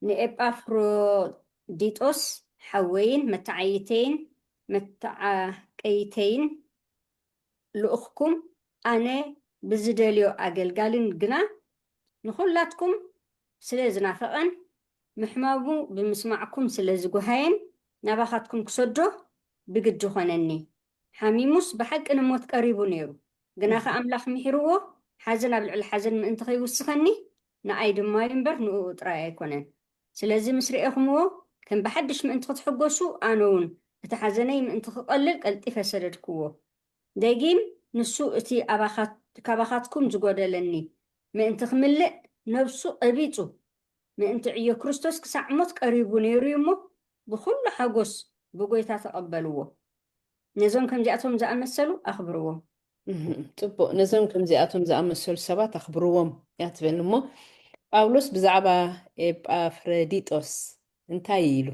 ንኤጳፍሮዲጦስ ሓወይን መተዓቀይተይን ልኡኽኩም ኣነ ብዝደልዮ ኣገልጋልን ግና ንኹላትኩም ስለ ዝናፈቐን ምሕማሙ ብምስማዕኩም ስለ ዝጓሃየን ናባኻትኩም ክሰዶ ብግዲ ኾነኒ ሓሚሙስ ብሓቂ ንሞት ቀሪቡ ነይሩ ግና ኸ ኣምላኽ ምሒርዎ ሓዘን ኣብ ልዕሊ ሓዘን ምእንቲ ኸይውስኸኒ ንኣይ ድማ እምበር ንኡ ጥራይ ኣይኮነን ስለዚ ምስ ርአኹምዎ ከም ብሓድሽ ምእንቲ ክትሕገሱ ኣነ እውን እቲ ሓዘነይ ምእንቲ ክቐልል ቀልጢፈ ሰደድክዎ ደጊም ንሱ እቲ ካባኻትኩም ዝጎደለኒ ምእንቲ ክምልእ ነብሱ ቀቢፁ ምእንቲ ዕዮ ክርስቶስ ክሳዕ ሞት ቀሪቡ ነይሩ እሞ ብኩሉ ሓጎስ ብጎይታ ተቐበልዎ ነዞም ከምዚኣቶም ዝኣመሰሉ ኣኽብርዎም ፅቡቕ ነዞም ከምዚኣቶም ዝኣመሰሉ ሰባት ኣኽብርዎም እያ ትብል እሞ ጳውሎስ ብዛዕባ ኤጳፍሮዲጦስ እንታይ ኢሉ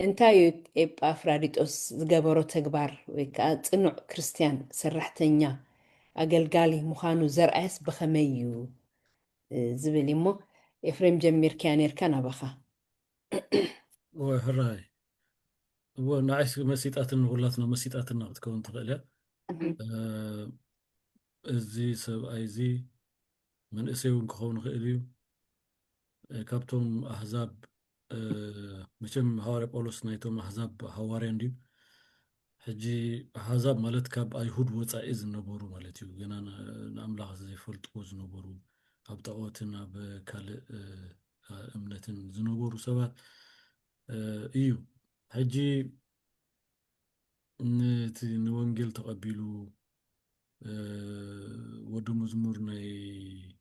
እንታይ እዩ ኤጳፍሮዲጦስ ዝገበሮ ተግባር ወይ ከዓ ፅኑዕ ክርስቲያን ሰራሕተኛ ኣገልጋሊ ምዃኑ ዘርኣየስ ብኸመይ እዩ ዝብል እሞ ኤፍሬም ጀሚርክያ ነርካ ናባኻ ወይ ሕራይ ንዓይስ መሲጣትን ሁላትና መሲጣትና ክትከውን ትኽእል እያ እዚ ሰብኣይ እዚ من اسيون كخون خيليو كابتوم احزاب مشم هواري بولس نايتوم احزاب هواري اندي حجي احزاب مالت كاب ايهود وصاي زنبورو مالتيو غنا ناملاخ زي فلطو زنبورو ابطاوتنا بكال امنتن زنبورو سبات ايو حجي نوانجيل تقبلو ودو مزمور ناي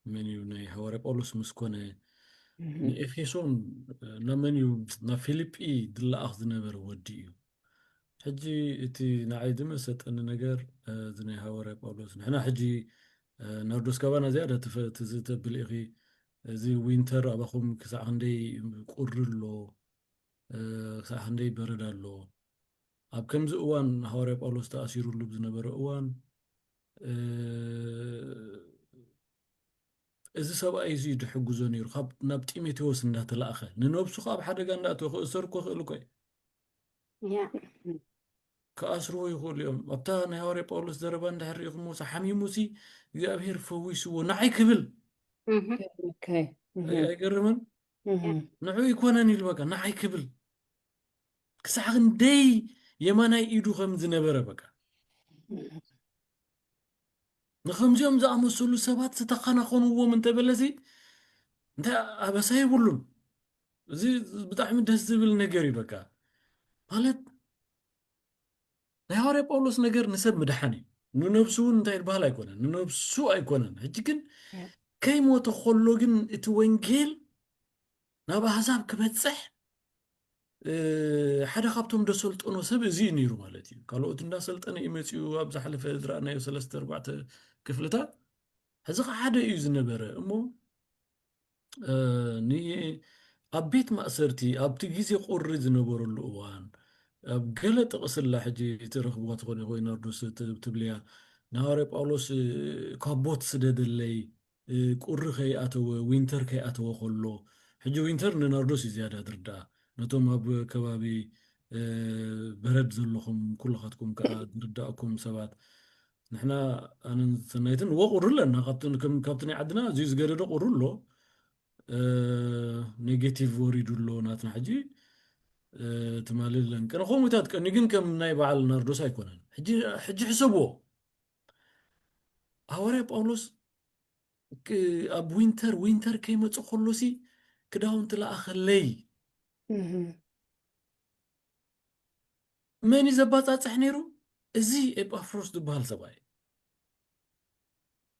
منيو ناي هواري بولس مسكونه نإفيسون نمنيو نفيليبي دل أخذ نبر وديو حجي إتي نعيد مسات أن نجار ذني هواري بولس نحنا حجي نردوس كوانا زيادة تزيت بالإغي زي وينتر أباخم كسا عندي قرلو كسا عندي بردالو أب كم زوان هواري بولس تأثيرو اللي بزنبر أوان إذا سبا يزيد حق زنير خاب نبتي ميتوس إنها تلاخه ننوبسو خاب حدا قال لا تأخذ سركو خلوكي يا كأسرو يقول اليوم أبتا نهاري بولس دربان ده حريق موسى حمي موسي يقابهر فويسو نعي كبل اوكي أي قرمن نعو يكوناني البقى نعي كبل كساعن دي يمانا يدو خمز نبرا بقى نخمزيهم زا أمسولو سبات ستقانا خونو ومن تبلسي انت أبسا يقولون زي بتاع من دهزبل نقري بقى مالت نهاري بولس نجر نسب مدحني ننبسو انتي البال أيكونن ننبسو أيكونن هجيكن كي موت خلوجن اتوينجيل نابا حساب كبتصح حدا خابتهم دسولت انو سب زي نيرو مالتي قالوا اتنا سلطنه يمصيو ابز حلف ادرانا يو 3 4 كفلتا هزق حدا يز نبره امو ني أبيت مأسرتي أبتي جيزي قرر زنبور الأوان بقلت أقصل حجي ترخبوات غني غوي نردوس تبليا نهاري بأولوس كابوت سدد اللي قرر خي أتو وينتر كي أتو خلو حجي وينتر نردوس زيادة دردا نتوم أب كبابي برد زلخم كل خاتكم كدرداكم سبات نحنا أنا سنيتن وقرر لنا كابتن عدنا زيز قرر قرر له نيجاتيف وريدولو ناتنا حجي تمالي لن كان خو متات كان يجن كم ناي بعل نردوس هيكونن حجي حسبو هوري باولوس اب وينتر كيما تصخلوسي كداون تلا اخلي ماني زباط اصحنيرو ازي اب افروس دبال سباي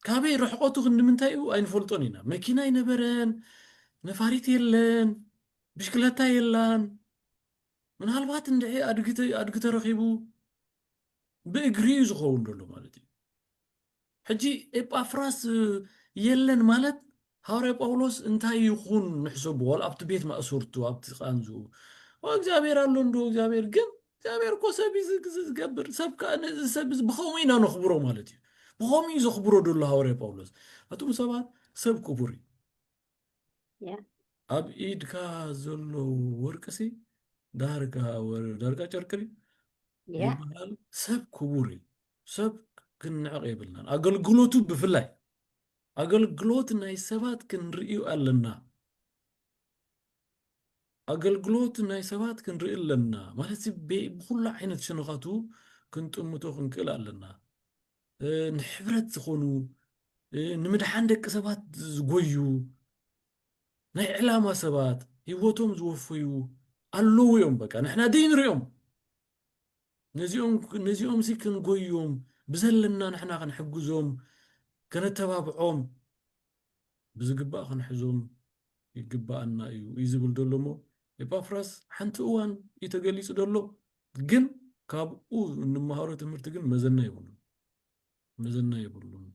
كابي رحقوتو خندمنتايو اين فولطونينا ماكينه ينبرن نفاريت يلن بشكلتا يلان من هالبات ندعي أدقت رخيبو بإجري زخون دلو مالتي حجي إبقى فراس يلن مالت هاري باولوس انتهي يخون نحسبه ولا أبت بيت ما أسورتو أبت خانزو وأكزابير اللوندو أكزابير قم أكزابير كو سبيز قبر سبكا سبيز بخومينا نخبرو مالتي بخومي زخبرو دلو هاري باولوس أتوم سبات سب كبوري أب إيد كا زلو وركسي داركا چركري يبال سب كبوري سب كنعق يبلنا أقلقلوتو بفلاي أقلقلوت ناي سبات كنرئيو ألنا أقلقلوت ناي سبات كنرئيو ألنا مالتي بكل عينة شنغاتو كنت أمتو خنكل ألنا نحبرت زخونو نمدحان دك سبات زقويو ناي إعلامة سبات هيوتهم زوفيو ألو يوم بكا نحنا دين ريوم نزيوم سي كنقويوم بزلنا نحنا كنحجزوم كنتبابعوم بزقباء كنحزوم يقباءنا ايو يزبل دولمو يبافراس حنت اوان يتقليس دولو جن كابو نمهارو تمرت جن مزنا يبلون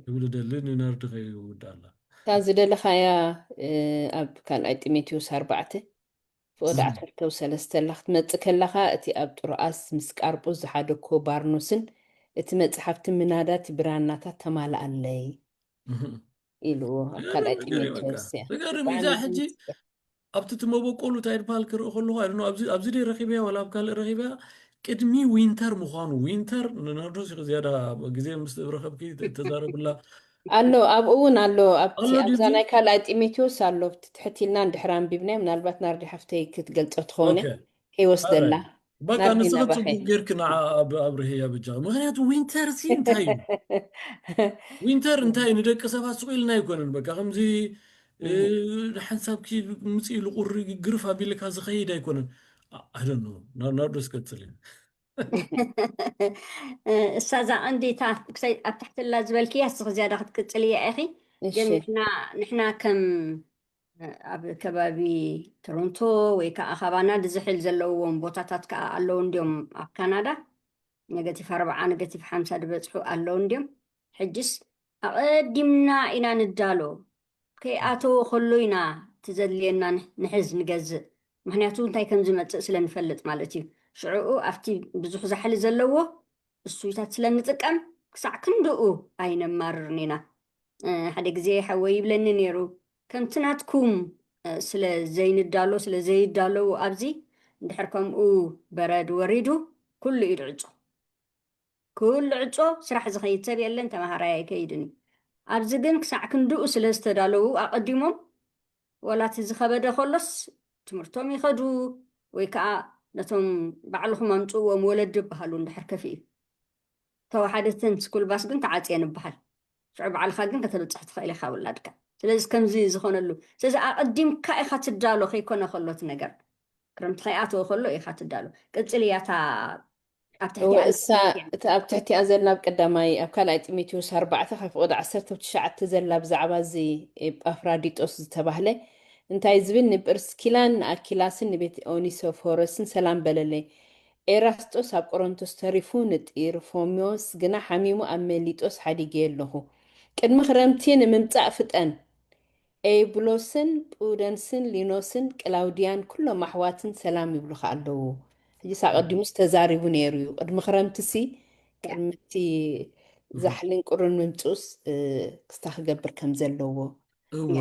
يقول دلني نارد خيو دالا تازي دلخايا أب كان أيتيميتيوس 4 فود 10 وسلسته لخت متكلخا اتي اب طرآس مسقاربو زحادكو بارنوسن اتي مصحفت منادات براناتا تمالا لي إلو كان أيتيميتيوس تقرب إذا حجي أبتت مبقولو تايد بالكر أخلوها لأنه أبزدي رخيبها ولا أبكال رخيبها قدمي وينتر مخانو وينتر نردوس زيادة جزية مستبرخب كي تزارب الله ኣሎ ኣብኡ እውን ኣሎ ኣብቲ الله ኣብዛ ديزي ናይ ካልኣይ ጢሞቴዎስ ኣሎ ትሕቲልና እንድሕር ኣንቢብናዮ ምናልባት ናርዲ ሓፍተይ ክትገልፆ ትኸውን اوكي ከይወስደላ alright بقى ናርዲ نسخة ናባኸ غير كنا ابره يا بجا مهنيات وينتر سي انتاي وينتر انتاي ندق سبات سقيلنا يكونن بقى خمزي حساب كي مصي لقري غرفا بيلك هذا خيد يكونن I don't know ناردوس كتسلين استاذ عندي تحت الله زبالكي هسه زياده ክትቅፅል እየ ኣኺ ግን እሺ ንሕና ከም ኣብ ከባቢ ቶሮንቶ ወይ ከዓ ካባና ዝሕል ዘለዎም ቦታታት ከዓ ኣለዉ እንዲኦም ኣብ ካናዳ ኔጋቲቭ 40 ኔጋቲቭ 50 ዝበፅሑ ኣለዉ እንዲኦም ሕጅስ ኣቐዲምና ኢና ንዳሎ ከይኣተወ ከሎ ኢና ትዘድልየና ንሕዝ ንገዝእ ምክንያቱ እንታይ ከም ዝመፅእ ስለንፈልጥ ማለት እዩ ሽዑኡ ኣብቲ ብዙሕ ዛሕሊ ዘለዎ እሱይታት ስለንጥቀም ክሳዕ ክንድኡ ኣይነማርርን ኢና ሓደ ግዜ ሓወይ ይብለኒ ነይሩ ከምቲ ናትኩም ስለ ዘይንዳሎ ስለ ዘይዳለዉ ኣብዚ እንድሕር ከምኡ በረድ ወሪዱ ኩሉ ኢድ ዕፆ ኩሉ ዕፆ ስራሕ ዝኸይድ ሰብ የለን ተማሃራይ ኣይከይድን ኣብዚ ግን ክሳዕ ክንድኡ ስለ ዝተዳለዉ ኣቐዲሞም ወላት ዝኸበደ ከሎስ ትምህርቶም ይኸዱ ወይ ከዓ ነቶም ባዕልኹም ኣምፅዎም ወለዲ ይበሃሉ እንድሕር ከፊ እዩ ተዋሓደትን ስኩል ባስ ግን ተዓፅየን ይበሃል ሽዑ ባዕልካ ግን ከተበፅሕ ትኽእል ኢኻ ውላድካ ስለዚ ከምዚ ዝኾነሉ ስለዚ ኣቐዲምካ ኢኻ ትዳሎ ከይኮነ ከሎት ነገር ክረምቲ ከይኣተወ ከሎ ኢኻ ትዳሎ ቅፅል እያ ኣብ ኣብ ትሕቲኣ ዘላ ኣብ ቀዳማይ ኣብ ካልኣይ ጢሞቴዎስ 4 ካብ ፍቅዲ 19 ዘላ ብዛዕባ እዚ ኤጳፍራዲጦስ ዝተባህለ እንታይ ዝብል ንጵርስኪላን ንኣኪላስን ንቤት ኦኒሶፎሮስን ሰላም በለለይ ኤራስጦስ ኣብ ቆሮንቶስ ተሪፉ ንጢሮፎሞስ ግና ሓሚሙ ኣብ ሜሊጦስ ሓዲገ ኣለኹ ቅድሚ ክረምቲ ንምምፃእ ፍጠን ኤብሎስን ጡደንስን ሊኖስን ቅላውድያን ኩሎም ኣሕዋትን ሰላም ይብሉካ ኣለዉ ሕጂ ኣቐዲሙስ ተዛሪቡ ነይሩ እዩ ቅድሚ ክረምቲ ሲ ቅድሚቲ ዛሕልን ቁርን ምምፁስ ክስታ ክገብር ከም ዘለዎ هو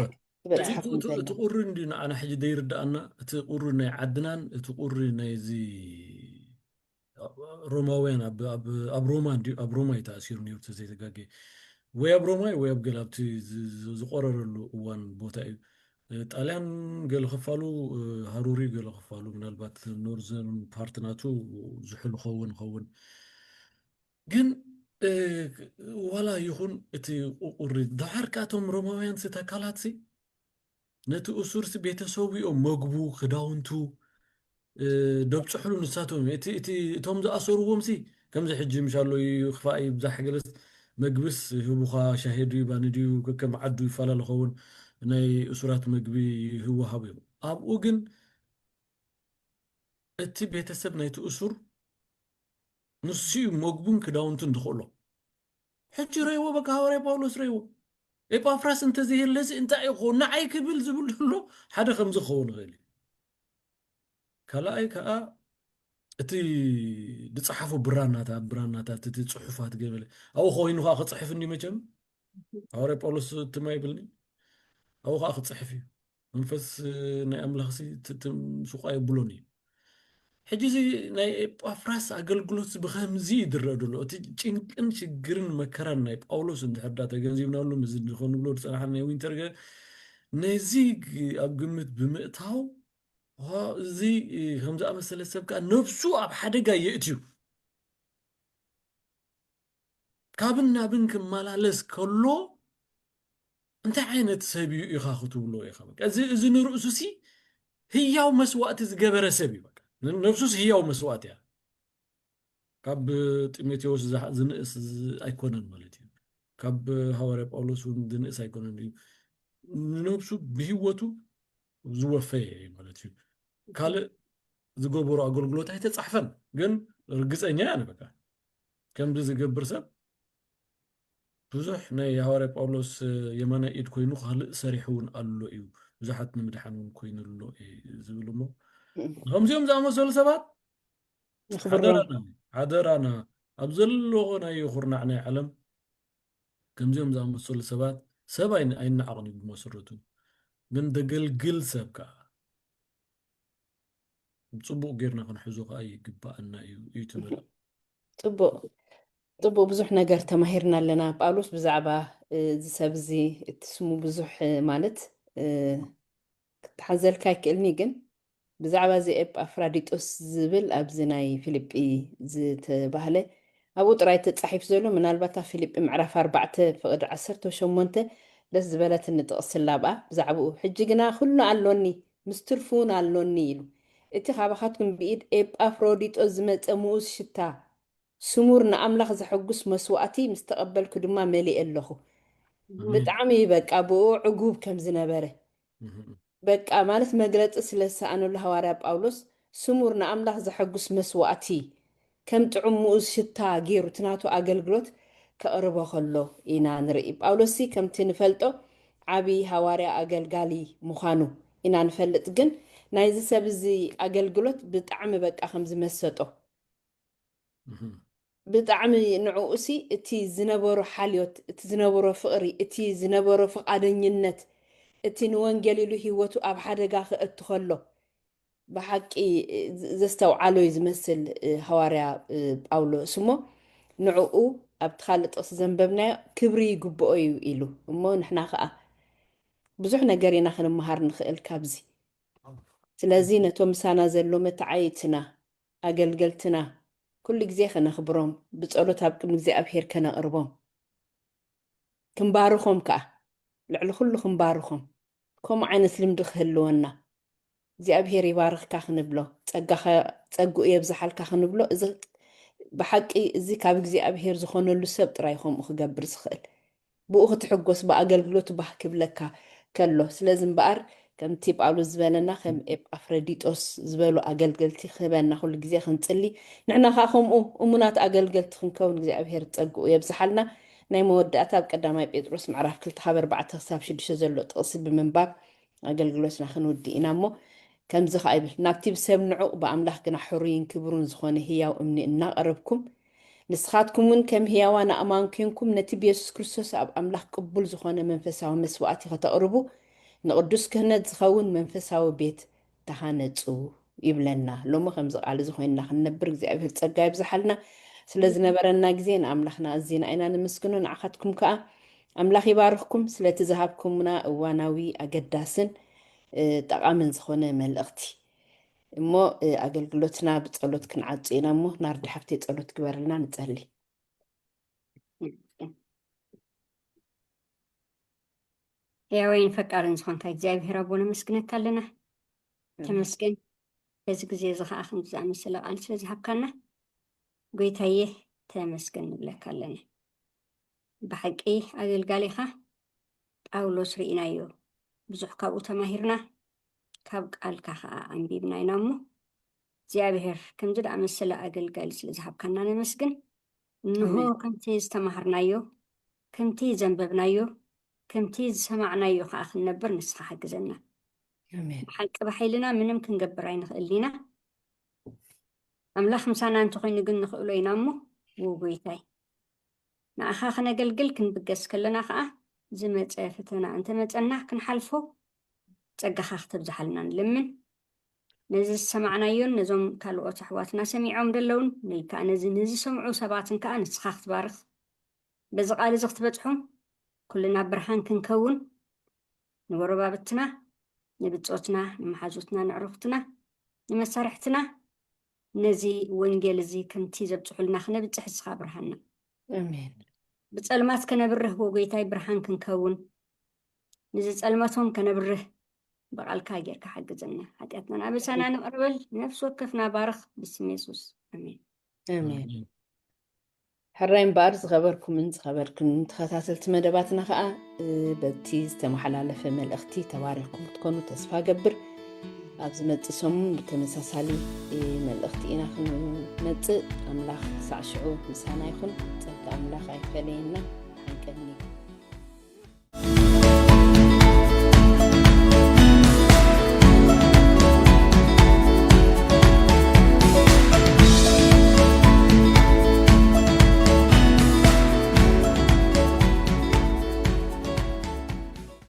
በፅሓኩም تقرن دي أنا حاجة داير ده أنا تقرن عدنان تقرن زي روماوين أب رومان دي أب روما يتأثير نيوت زي تجاجي ويا بروما ويا بقلبت زقرر وان بوتاي طالعن قال خفالو هاروري قال خفالو من البات نورزن بارتناتو زحل خون جن ولا يخون تي قرر دحر كاتم روماوين ستاكالاتسي نتو أسورس بيتسوي أو مقبو خداونتو دبس حلو نساتهم إتي توم ذا أسرهم سي كم زي حجي مشالو يخفائي بزح جلس مقبس هو بخا شاهدي بانديو كم عدو يفعل الخون ناي أسرات مقبي هو هابيو أب أوجن إتي بيتسب نايتو أسر نسيو مقبون كداونتو ندخلو حجي ريو بكاوري باولوس ريو إبافراس انت زي اللي انت يخون نعي كبيل زبل له حدا خمس خون غالي كلا كا اتي دصحفو براناتا تتي صحفات قبل او خوينو خا صحف اني مجم اوري بولس تما يبلني او خا صحفي منفس ناي املاخسي سوقاي بلوني حجي زي ناي افراس اغلغلوت بخمزي يدردلو اتي چنقن شجرن مكران ناي بولس اند حداتا گنزيبنا له مزد خون بلور صراحه ناي وينتر نزيق ابغمت بمئتاو ها زي خمسة أمثلة سبكة نفسه أب حدا جاي يأتيو كابن بنك مالالس كله أنت عينت سبي يخاخطو بلو يخابك إذا نرؤسسي هي يوم مسوات زجبر سبي بك نفسه هي يوم مسوات يعني كاب تيموثيوس زنقس أيكونن مالتي كاب هواري باولوس زنقس أيكونن نفسه بهوته زوفي مالتي كال زقبرو أقولقلو تحت تصحفن جن رجس أني أنا بقى كم زقبر سب بزح ناي هواري باولوس يمانا إيد كوينو خالق سريحون قالوا إيو بزحت نمدحنون كوينو لو زبلو مو خمسيوم زعما سول سبات حضرنا أبزلو ناي يخرنا عنا علم كم زيوم زعما سول سبات سبا أين عقني بمسرتو من دقل سبكا بصبو غيرنا كنحزو أي قبا أنا يتبلا ፅቡቅ ጥቡ ብዙሕ ነገር ተማሂርና ኣለና ጳውሎስ ብዛዕባ ዝሰብዚ እትስሙ ብዙሕ ማለት ክትሓዘልካ ይክእልኒ ግን ብዛዕባ እዚ ኤጳፍራዲጦስ ዝብል ኣብዚ ናይ ፊልጵ ዝተባህለ ኣብኡ ጥራይ ተፃሒፍ ዘሎ ምናልባት ኣብ ፊልጵ ምዕራፍ 4 ፍቅዲ 18 ደስ ዝበለት ንጥቕስላ ብኣ ብዛዕባኡ ሕጂ ግና ኩሉ ኣሎኒ ምስ ትርፉ እውን ኣሎኒ ኢሉ እቲ ካባኻትኩም ብኢድ ኤጳፍሮዲጦስ ዝመፀ ምኡዝ ሽታ ስሙር ንኣምላኽ ዘሐጉስ መስዋእቲ ምስ ተቐበልኩ ድማ መሊእ ኣለኹ ብጣዕሚ በቃ ብኡ ዕጉብ ከም ዝነበረ በቃ ማለት መግለፂ ስለዝሰኣነሉ ሃዋርያ ጳውሎስ ስሙር ንኣምላኽ ዘሐጉስ መስዋእቲ ከም ጥዑም ምኡዝ ሽታ ገይሩ እቲ ናቱ ኣገልግሎት ከቕርቦ ከሎ ኢና ንርኢ ጳውሎስ ከምቲ ንፈልጦ ዓብዪ ሃዋርያ ኣገልጋሊ ምዃኑ ኢና ንፈልጥ ግን ናይዚ ሰብ እዚ ኣገልግሎት ብጣዕሚ በቃ ከም ዝመሰጦ ብጣዕሚ ንዕኡሲ እቲ ዝነበሮ ሓልዮት እቲ ዝነበሮ ፍቕሪ እቲ ዝነበሮ ፍቓደኝነት እቲ ንወንጌል ኢሉ ሂወቱ ኣብ ሓደጋ ክእቱ ከሎ ብሓቂ ዘስተውዓሎ እዩ ዝመስል ሃዋርያ ጳውሎስ እሞ ንዕኡ ኣብቲ ካልእ ጥቕሲ ዘንበብናዮ ክብሪ ይግብኦ እዩ ኢሉ እሞ ንሕና ከዓ ብዙሕ ነገር ኢና ክንመሃር ንኽእል ካብዚ ስለዚ ነቶም ምሳና ዘሎ መታዓይትና ኣገልገልትና ኩሉ ግዜ ከነኽብሮም ብፀሎት ኣብ ቅድሚ እግዚኣብሔር ከነቕርቦም ክንባርኾም ከዓ ልዕሊ ኩሉ ክንባርኾም ከምኡ ዓይነት ልምዲ ክህልወና እግዚኣብሔር ይባርኽካ ክንብሎ ፀጉኡ የብዛሓልካ ክንብሎ እዚ ብሓቂ እዚ ካብ እግዚኣብሔር ዝኾነሉ ሰብ ጥራይ ከምኡ ክገብር ዝኽእል ብኡ ክትሕጎስ ብኣገልግሎቱ ባህ ክብለካ ከሎ ስለዚ እምበኣር ከምቲ ጳውሎስ ዝበለና ከም ኤጳፍሮዲጦስ ዝበሉ ኣገልገልቲ ክህበና ኩሉ ግዜ ክንፅሊ ንሕና ከዓ ከምኡ እሙናት ኣገልገልቲ ክንከውን እግዚኣብሔር ፀጉኡ የብዛሓልና ናይ መወዳእታ ኣብ ቀዳማይ ጴጥሮስ ምዕራፍ 2:4 ክሳብ 6 ዘሎ ጥቕሲ ብምንባብ ኣገልግሎትና ክንውድእ ኢና እሞ ከምዚ ከዓ ይብል ናብቲ ብሰብ ንዑቕ ብኣምላኽ ግና ሕሩይን ክብሩን ዝኾነ ህያው እምኒ እናቐረብኩም ንስኻትኩም እውን ከም ህያዋን ኣእማን ኮይንኩም ነቲ ብየሱስ ክርስቶስ ኣብ ኣምላኽ ቅቡል ዝኾነ መንፈሳዊ መስዋእቲ ከተቕርቡ ንቅዱስ ክህነት ዝኸውን መንፈሳዊ ቤት ተሃነፁ ይብለና ሎሞ ከምዚ ቃል እዚ ኮይንና ክንነብር እግዚኣብሔር ፀጋ ይብዛሓልና ስለዝነበረና ግዜ ንኣምላኽና ኣዝና ኢና ንምስግኖ ንዓኻትኩም ከዓ ኣምላኽ ይባርኽኩም ስለቲ ዝሃብኩምና እዋናዊ ኣገዳስን ጠቃምን ዝኾነ መልእኽቲ እሞ ኣገልግሎትና ብፀሎት ክንዓፁ ኢና እሞ ናርዲ ሓፍቴ ፀሎት ግበረልና ንፀሊ ሕያወይን ፈቃርን ዝኾንካ እግዚኣብሔር ኣቦና መስግነካ ኣለና ተመስገን በዚ ግዜ እዚ ከዓ ከምዚ ዝኣመሰለ ቃል ስለዝሃብካና ጎይታዬ ተመስገን ንብለካ ኣለና ብሓቂ ኣገልጋሊኻ ጳውሎስ ርኢናዮ ብዙሕ ካብኡ ተማሂርና ካብ ቃልካ ከዓ ኣንቢብና ኢና እሞ እግዚኣብሔር ከምዚ ዝኣመሰለ ኣገልጋሊ ስለዝሃብካና ነመስግን እንሆ ከምቲ ዝተማሃርናዮ ከምቲ ዘንበብናዮ ከምቲ ዝሰማዕናዮ ከዓ ክንነብር ንስኻ ሓግዘና ብሓቂ ብሓይልና ምንም ክንገብር ኣይንኽእል ኢና ኣምላኽ ምሳና እንተኮይኑ ግን ንኽእሎ ኢና እሞ ጎይታይ ንኣኻ ክነገልግል ክንብገስ ከለና ከዓ ዝመፀ ፈተና እንተመፀና ክንሓልፎ ፀጋኻ ክትብዛሓልና ንልምን ነዚ ዝሰማዕናዮን ነዞም ካልኦት ኣሕዋትና ሰሚዖም ዘለውን ከዓ ነዚ ንዝሰምዑ ሰባትን ከዓ ንስኻ ክትባርኽ በዚ ቃል እዚ ክትበፅሖም ኩልና ብርሃን ክንከውን ንወረባብትና ንብፆትና ንመሓዙትና ንዕሩኽትና ንመሳርሕትና ነዚ ወንጌል እዚ ከምቲ ዘብፅሑልና ክነብፅሕ ንስኻ ብርሃንና ኣሜን ብፀልማት ከነብርህ ጎይታይ ብርሃን ክንከውን ነዚ ፀልማቶም ከነብርህ በቃልካ ጌርካ ሓግዘና ሓጢኣትና ናበሳና ንቕርበል ነፍሲ ወከፍና ባርኽ ብስም የሱስ ኣሜን ኣሜን ሕራይ እምበኣር ዝኸበርኩምን ዝኸበርክን ተኸታተልቲ መደባትና ከዓ በቲ ዝተመሓላለፈ መልእኽቲ ተባሪኽኩም ክትኮኑ ተስፋ ገብር ኣብ ዝመፅእ ሰሙን ብተመሳሳሊ መልእኽቲ ኢና ክንመፅእ ኣምላኽ ክሳዕ ሽዑ ምሳና ይኹን ፀጋ ኣምላኽ ኣይፈለየና ሓንቀኒ